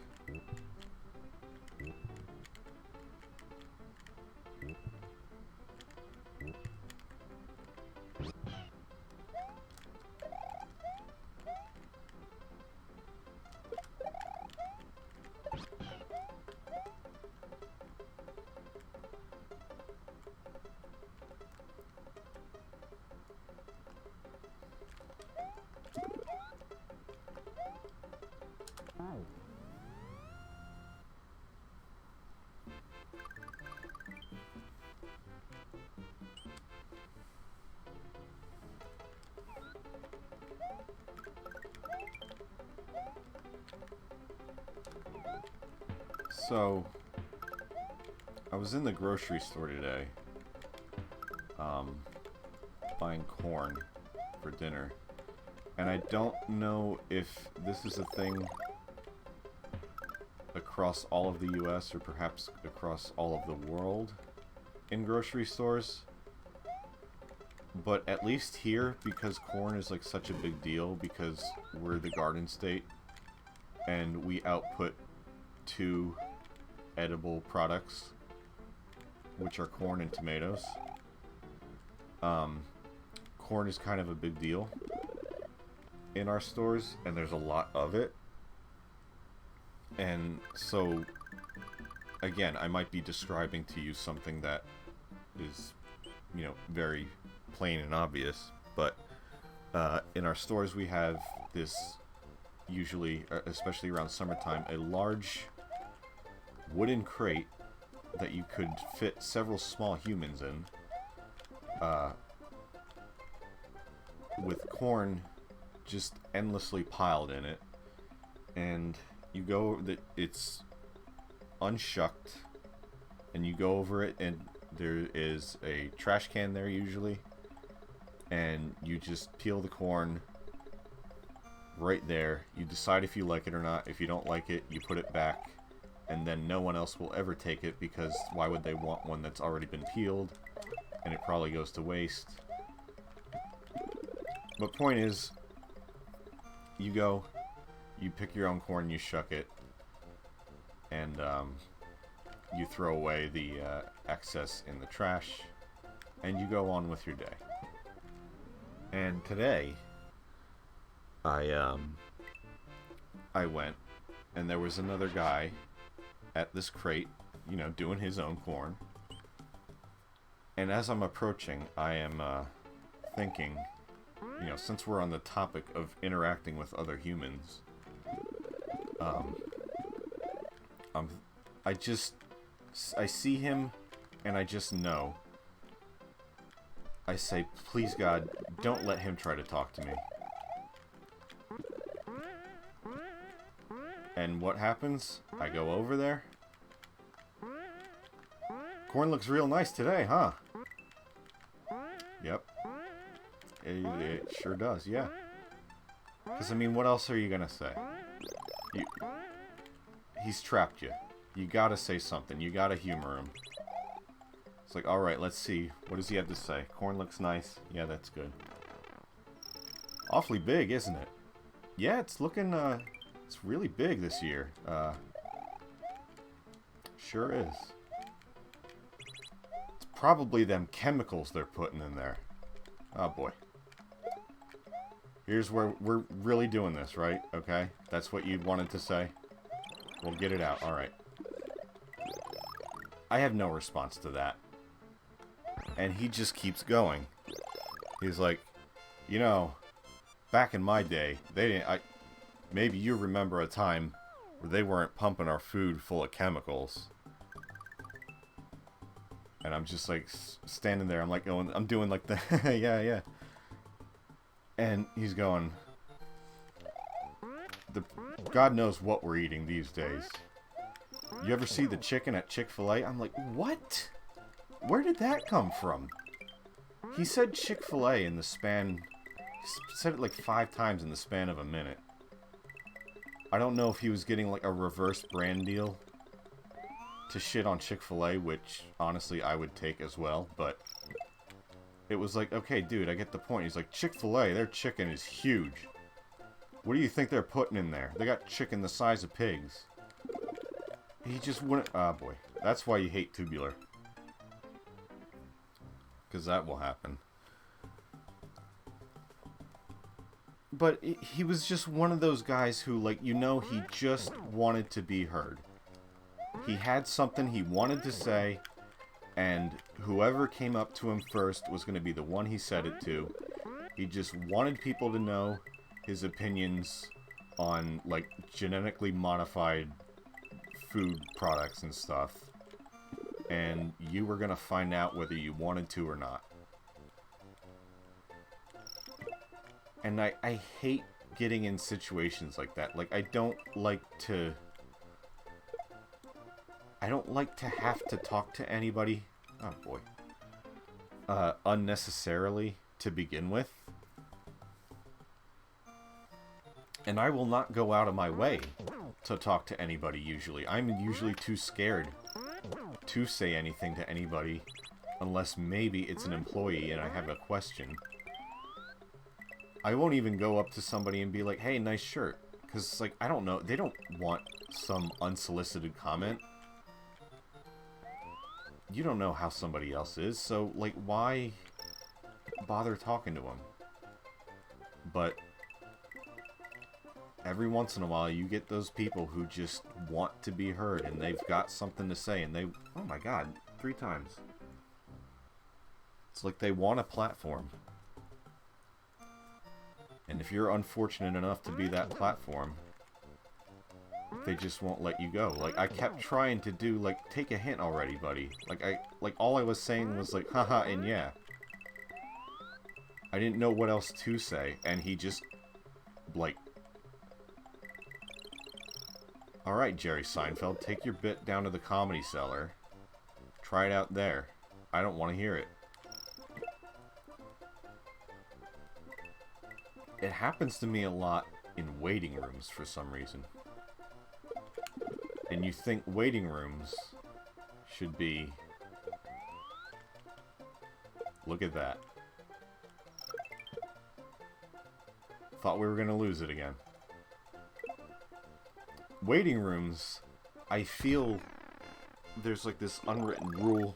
So, I was in the grocery store today, buying corn for dinner, and I don't know if this is a thing across all of the US or perhaps across all of the world in grocery stores, but at least here, because corn is like such a big deal because we're the Garden State and we output 2 edible products, which are corn and tomatoes. Corn is kind of a big deal in our stores, and there's a lot of it. And so, again, I might be describing to you something that is, you know, very plain and obvious, but in our stores we have this, usually, especially around summertime, a large wooden crate that you could fit several small humans in, with corn just endlessly piled in it, and you go, it's unshucked, and you go over it, and there is a trash can there usually, and you just peel the corn right there. You decide if you like it or not. If you don't like it, you put it back, and then no one else will ever take it, because why would they want one that's already been peeled, and it probably goes to waste. But point is, you go, you pick your own corn, you shuck it, and you throw away the excess in the trash, and you go on with your day. And today, I went, and there was another guy at this crate, you know, doing his own corn. And as I'm approaching, I am thinking, you know, since we're on the topic of interacting with other humans, I see him, and I just know. I say, please God, don't let him try to talk to me. And what happens? I go over there. Corn looks real nice today, huh? Yep. It sure does, yeah. Because, I mean, what else are you gonna say? he's trapped you. You gotta say something. You gotta humor him. It's like, alright, let's see. What does he have to say? Corn looks nice. Yeah, that's good. Awfully big, isn't it? Yeah, it's looking, it's really big this year. Sure is. It's probably them chemicals they're putting in there. Oh, boy. Here's where we're really doing this, right? Okay? That's what you wanted to say? We'll get it out. Alright. I have no response to that. And he just keeps going. He's like, you know, back in my day, they didn't... maybe you remember a time where they weren't pumping our food full of chemicals. And I'm just like standing there. I'm like going, I'm doing like the yeah. And he's going, God knows what we're eating these days. You ever see the chicken at Chick-fil-A? I'm like, what? Where did that come from? He said Chick-fil-A in the span... He said it like 5 times in the span of a minute. I don't know if he was getting like a reverse brand deal to shit on Chick-fil-A, which honestly I would take as well, but it was like, okay, dude, I get the point. He's like, Chick-fil-A, their chicken is huge. What do you think they're putting in there? They got chicken the size of pigs. He just wouldn't... Ah, boy. That's why you hate Tubular. Because that will happen. But he was just one of those guys who, like, you know, he just wanted to be heard. He had something he wanted to say, and whoever came up to him first was going to be the one he said it to. He just wanted people to know his opinions on, like, genetically modified food products and stuff. And you were going to find out whether you wanted to or not. And I hate getting in situations like that. Like, I don't like to have to talk to anybody. Oh, boy. Unnecessarily to begin with. And I will not go out of my way to talk to anybody, usually. I'm usually too scared to say anything to anybody unless maybe it's an employee and I have a question. I won't even go up to somebody and be like, hey, nice shirt. Because, like, I don't know. They don't want some unsolicited comment. You don't know how somebody else is, so, like, why bother talking to them? But every once in a while, you get those people who just want to be heard, and they've got something to say, and they... Oh my god, 3 times. It's like they want a platform. And if you're unfortunate enough to be that platform, they just won't let you go. Like, I kept trying to do, like, take a hint already, buddy. Like, all I was saying was, like, haha and yeah. I didn't know what else to say, and he just, like... Alright, Jerry Seinfeld, take your bit down to the Comedy Cellar. Try it out there. I don't want to hear it. It happens to me a lot in waiting rooms for some reason. And you think waiting rooms should be... Look at that. Thought we were going to lose it again. Waiting rooms, I feel there's like this unwritten rule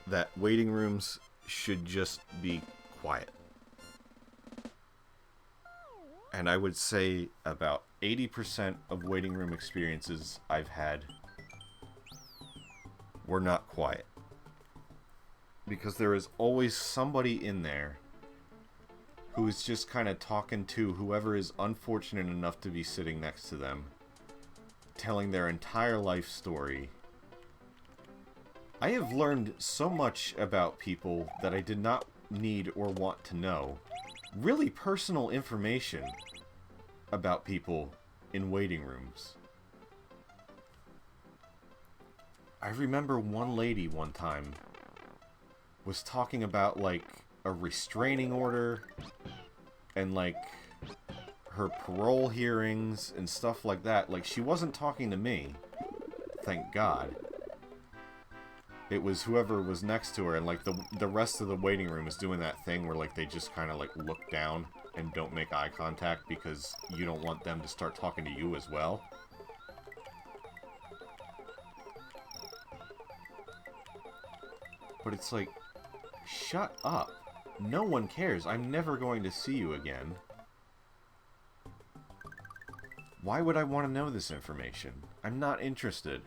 that waiting rooms should just be quiet. And I would say about 80% of waiting room experiences I've had were not quiet. Because there is always somebody in there who is just kind of talking to whoever is unfortunate enough to be sitting next to them, telling their entire life story. I have learned so much about people that I did not need or want to know. Really personal information about people in waiting rooms. I remember one lady one time was talking about, like, a restraining order and, like, her parole hearings and stuff like that. Like, she wasn't talking to me. thank God. It was whoever was next to her, and like the rest of the waiting room is doing that thing where like they just kind of like look down and don't make eye contact because you don't want them to start talking to you as well. But it's like, shut up. No one cares. I'm never going to see you again. Why would I want to know this information? I'm not interested.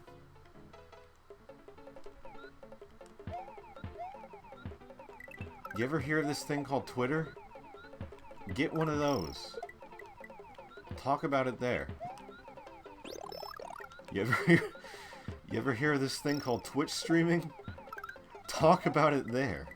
You ever hear of this thing called Twitter? Get one of those. Talk about it there. You ever hear of this thing called Twitch streaming? Talk about it there.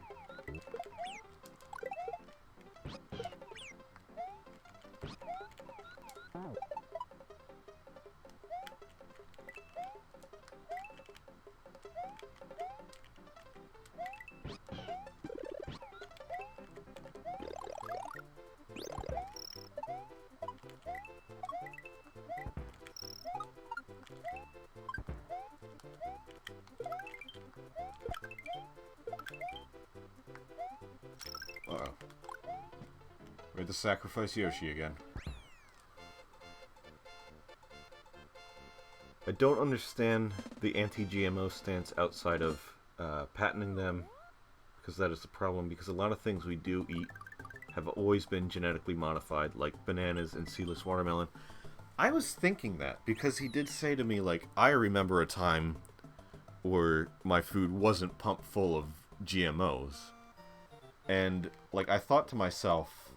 Uh-oh. We had to sacrifice Yoshi again. I don't understand the anti-GMO stance outside of patenting them, because that is the problem, because a lot of things we do eat have always been genetically modified, like bananas and seedless watermelon. I was thinking that, because he did say to me, like, I remember a time where my food wasn't pumped full of GMOs. And, like, I thought to myself,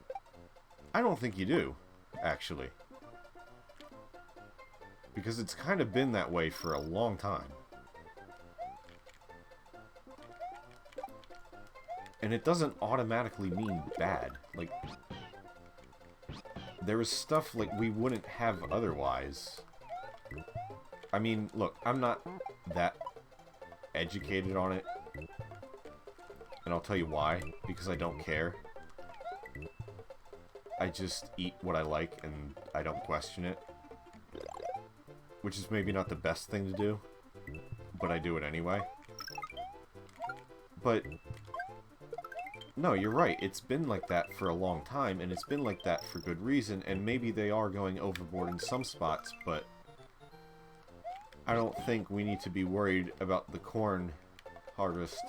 I don't think you do, actually. Because it's kind of been that way for a long time. And it doesn't automatically mean bad. Like, there is stuff, like, we wouldn't have otherwise. I mean, look, I'm not that educated on it. And I'll tell you why. Because I don't care. I just eat what I like and I don't question it. Which is maybe not the best thing to do. But I do it anyway. But no, you're right. It's been like that for a long time. And it's been like that for good reason. And maybe they are going overboard in some spots. But I don't think we need to be worried about the corn harvest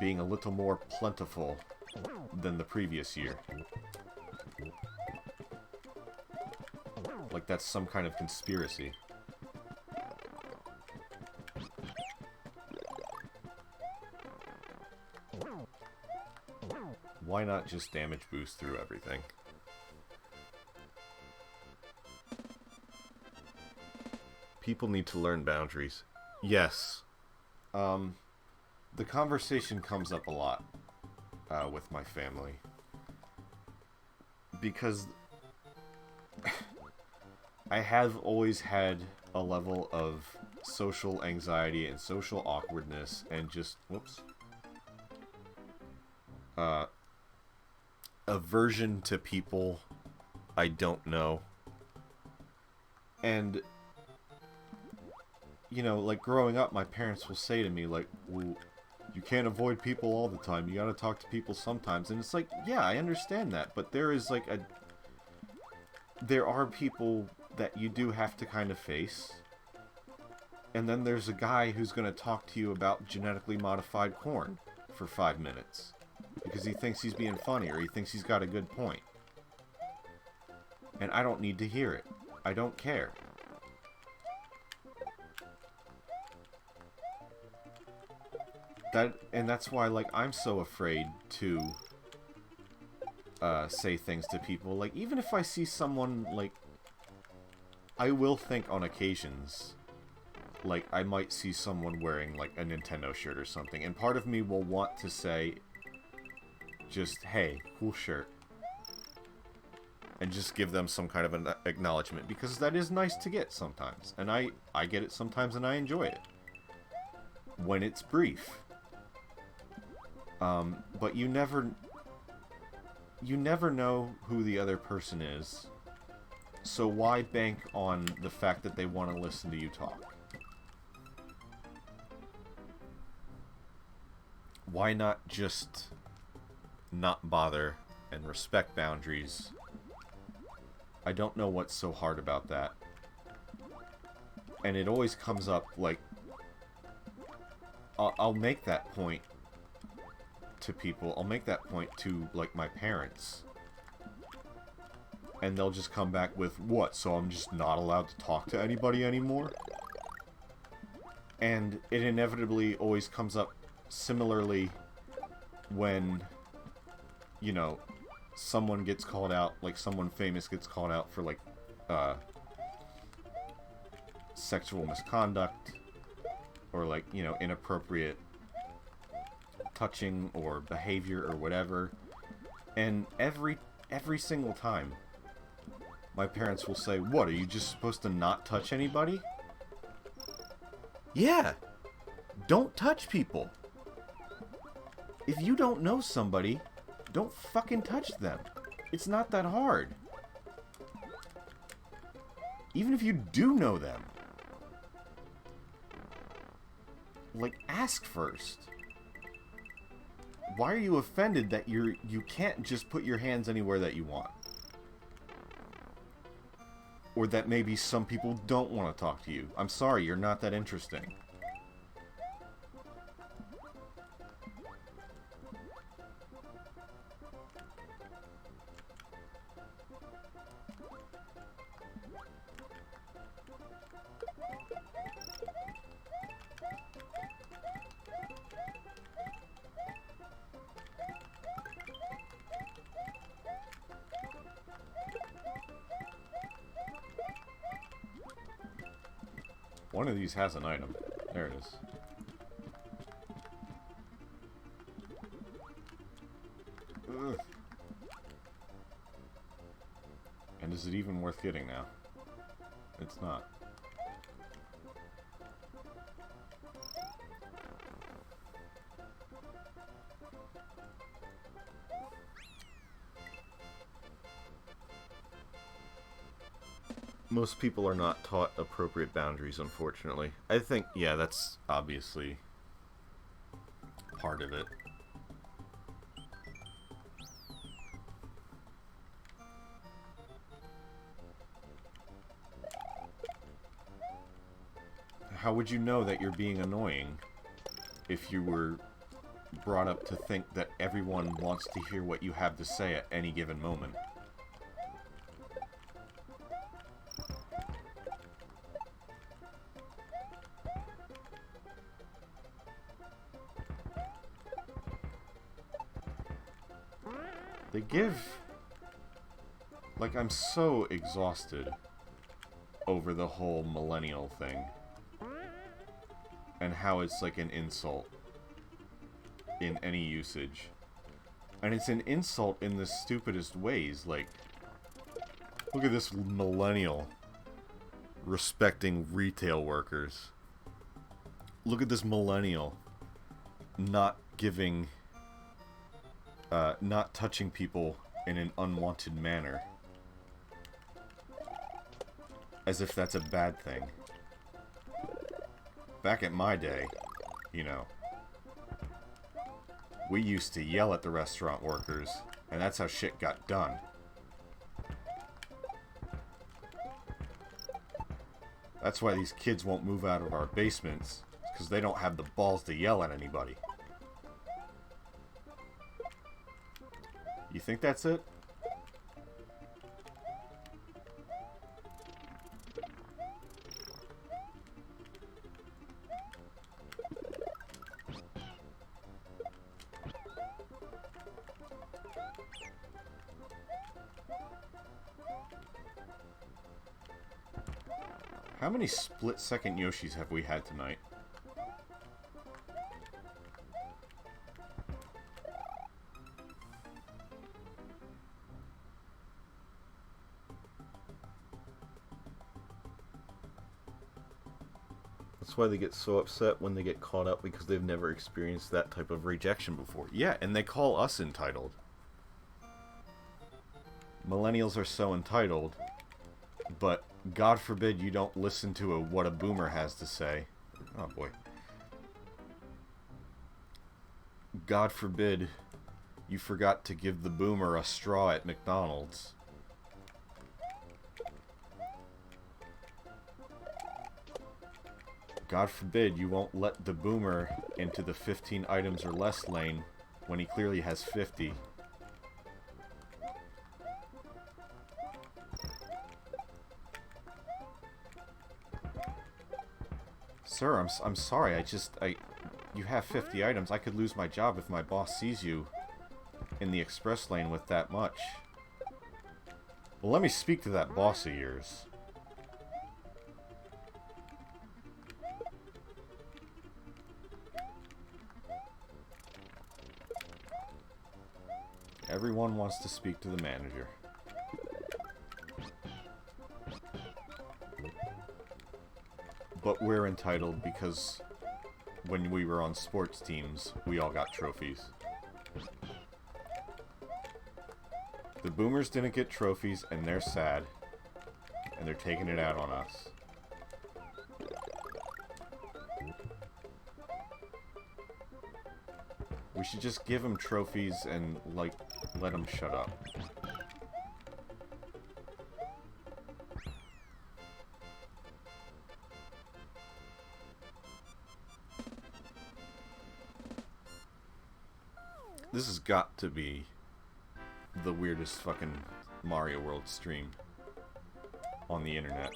being a little more plentiful than the previous year. Like that's some kind of conspiracy. Why not just damage boost through everything? People need to learn boundaries. Yes. The conversation comes up a lot with my family. Because I have always had a level of social anxiety and social awkwardness and just, whoops, aversion to people I don't know. And, you know, like growing up, my parents will say to me, like, well, you can't avoid people all the time. You gotta talk to people sometimes. And it's like, yeah, I understand that. But there is like there are people that you do have to kind of face. And then there's a guy who's going to talk to you about genetically modified corn for 5 minutes. Because he thinks he's being funny or he thinks he's got a good point. And I don't need to hear it. I don't care. And that's why, like, I'm so afraid to say things to people. Like, even if I see someone, like, I will think on occasions, like, I might see someone wearing, like, a Nintendo shirt or something, and part of me will want to say, just, hey, cool shirt. And just give them some kind of an acknowledgement, because that is nice to get sometimes. And I get it sometimes, and I enjoy it. When it's brief. But you never know who the other person is, so why bank on the fact that they want to listen to you talk? why not just not bother and respect boundaries? I don't know what's so hard about that. And it always comes up, like, I'll make that point to people. I'll make that point to, like, my parents. And they'll just come back with, what, so I'm just not allowed to talk to anybody anymore? And it inevitably always comes up similarly when, you know, someone gets called out, like someone famous gets called out for, like, sexual misconduct, or, like, you know, inappropriate touching or behavior or whatever. And every single time, my parents will say, what, are you just supposed to not touch anybody? Yeah! Don't touch people! If you don't know somebody, don't fucking touch them. It's not that hard. Even if you do know them. Like, ask first. Why are you offended that you can't just put your hands anywhere that you want? Or that maybe some people don't want to talk to you. I'm sorry, you're not that interesting. One of these has an item. There it is. Ugh. And is it even worth getting now? It's not. Most people are not taught appropriate boundaries, unfortunately. I think, yeah, that's obviously part of it. How would you know that you're being annoying if you were brought up to think that everyone wants to hear what you have to say at any given moment? They give... Like, I'm so exhausted over the whole millennial thing. And how it's like an insult in any usage. And it's an insult in the stupidest ways. Like, look at this millennial respecting retail workers. Look at this millennial not giving... not touching people in an unwanted manner. As if that's a bad thing. Back at my day, you know, we used to yell at the restaurant workers, and that's how shit got done. That's why these kids won't move out of our basements, because they don't have the balls to yell at anybody. You think that's it? How many split-second Yoshis have we had tonight? That's why they get so upset when they get called out, because they've never experienced that type of rejection before. Yeah, and they call us entitled. Millennials are so entitled, but God forbid you don't listen to what a boomer has to say. Oh boy. God forbid you forgot to give the boomer a straw at McDonald's. God forbid you won't let the boomer into the 15 items or less lane when he clearly has 50. Sir, I'm sorry, you have 50 items. I could lose my job if my boss sees you in the express lane with that much. Well, let me speak to that boss of yours. Everyone wants to speak to the manager. But we're entitled because when we were on sports teams, we all got trophies. The boomers didn't get trophies, and they're sad. And they're taking it out on us. We should just give them trophies and, like, let them shut up. This has got to be the weirdest fucking Mario World stream on the internet.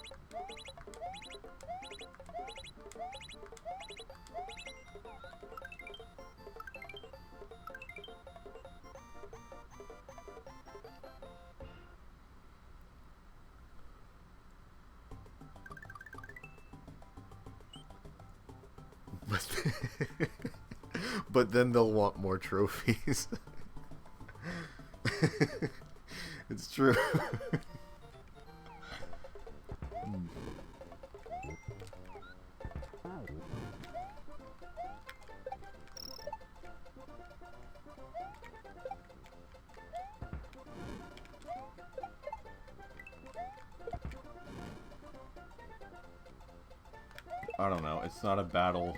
But then they'll want more trophies. It's true. I don't know, it's not a battle.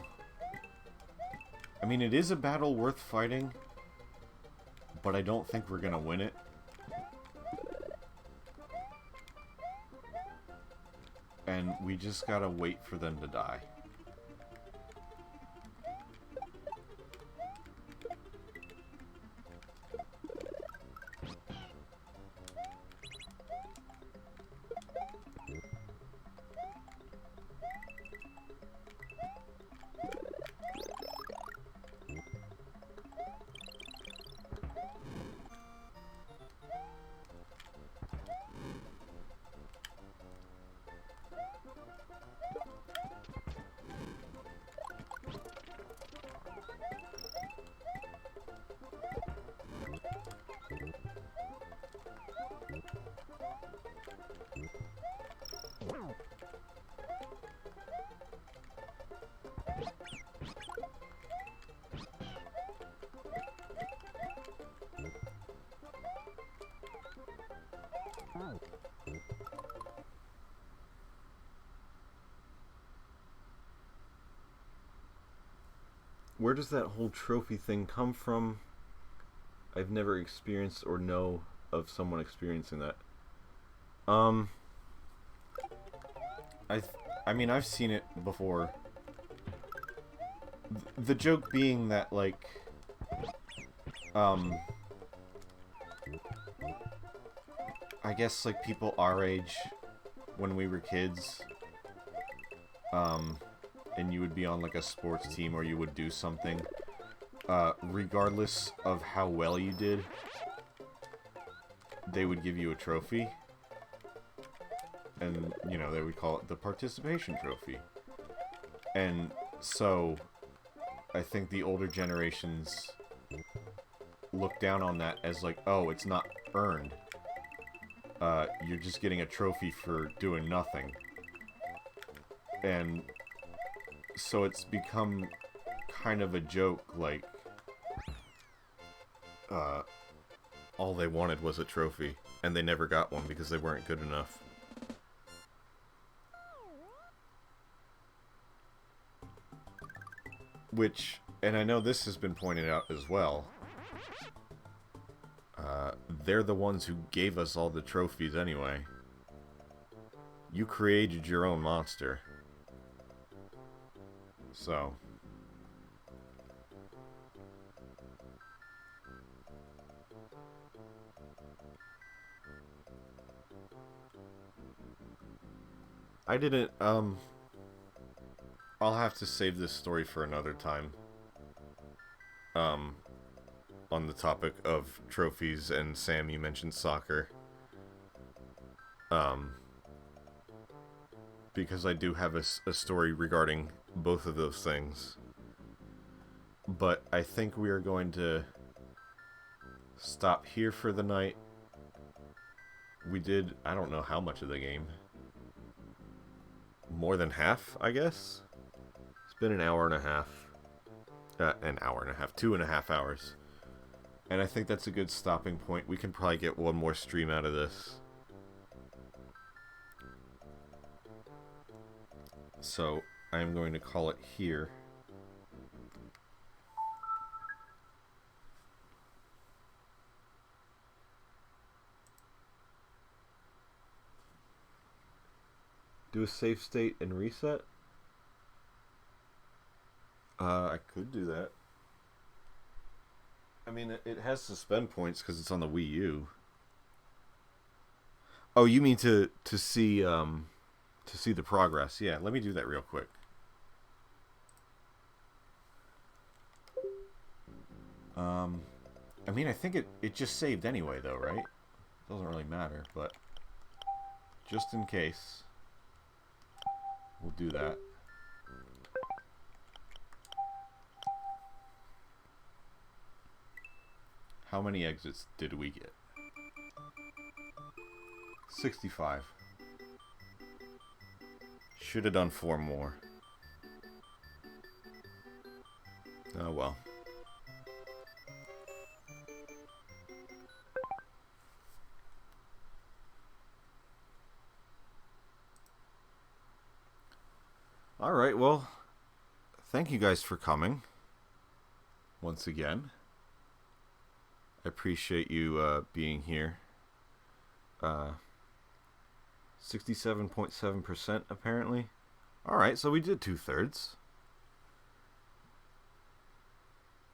I mean, it is a battle worth fighting, but I don't think we're gonna win it. And we just gotta wait for them to die. Where does that whole trophy thing come from? I've never experienced or know of someone experiencing that. I mean, I've seen it before. The joke being that, like, I guess, like, people our age, when we were kids, and you would be on, like, a sports team or you would do something, regardless of how well you did, they would give you a trophy. And, you know, they would call it the participation trophy. And so, I think the older generations look down on that as like, oh, it's not earned. You're just getting a trophy for doing nothing. And so it's become kind of a joke, like, all they wanted was a trophy, and they never got one because they weren't good enough. Which, and I know this has been pointed out as well, they're the ones who gave us all the trophies anyway. You created your own monster. So... I didn't, I'll have to save this story for another time. On the topic of trophies, and Sam, you mentioned soccer. Because I do have a story regarding both of those things. But I think we are going to stop here for the night. We did, I don't know how much of the game. More than half, I guess? It's been an hour and a half. An hour and a half. 2.5 hours. And I think that's a good stopping point. We can probably get one more stream out of this. So, I'm going to call it here. Do a save state and reset? I could do that. I mean, it has suspend points because it's on the Wii U. Oh, you mean to see the progress? Yeah, let me do that real quick. I mean, I think it just saved anyway, though, right? Doesn't really matter, but just in case, we'll do that. How many exits did we get? 65. Should have done 4 more. Oh well. Alright, well, thank you guys for coming. Once again. I appreciate you being here. 67.7% apparently. Alright, so we did 2/3.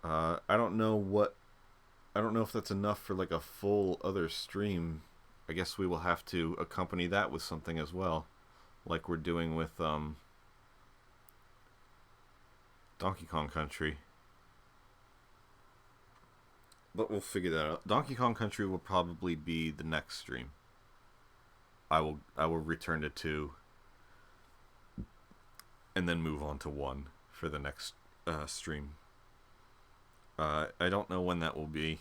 I don't know if that's enough for like a full other stream. I guess we will have to accompany that with something as well. Like we're doing with Donkey Kong Country. But we'll figure that out. Donkey Kong Country will probably be the next stream. I will return to 2 and then move on to 1 for the next stream. I don't know when that will be.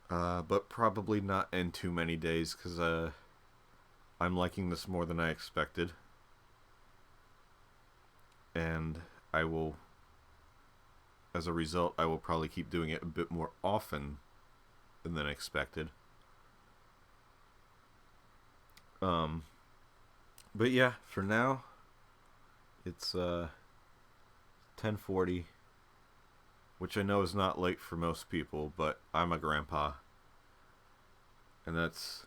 But probably not in too many days because I'm liking this more than I expected. And I will... As a result, I will probably keep doing it a bit more often than expected. But yeah, for now, it's 10:40, which I know is not late for most people, but I'm a grandpa, and that's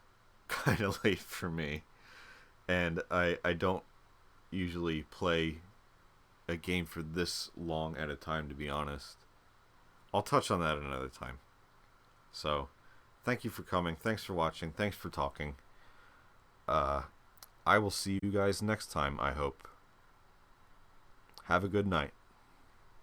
kind of late for me. And I don't usually play a game for this long at a time, to be honest. I'll touch on that another time. So, thank you for coming. Thanks for watching. Thanks for talking. I will see you guys next time, I hope. Have a good night.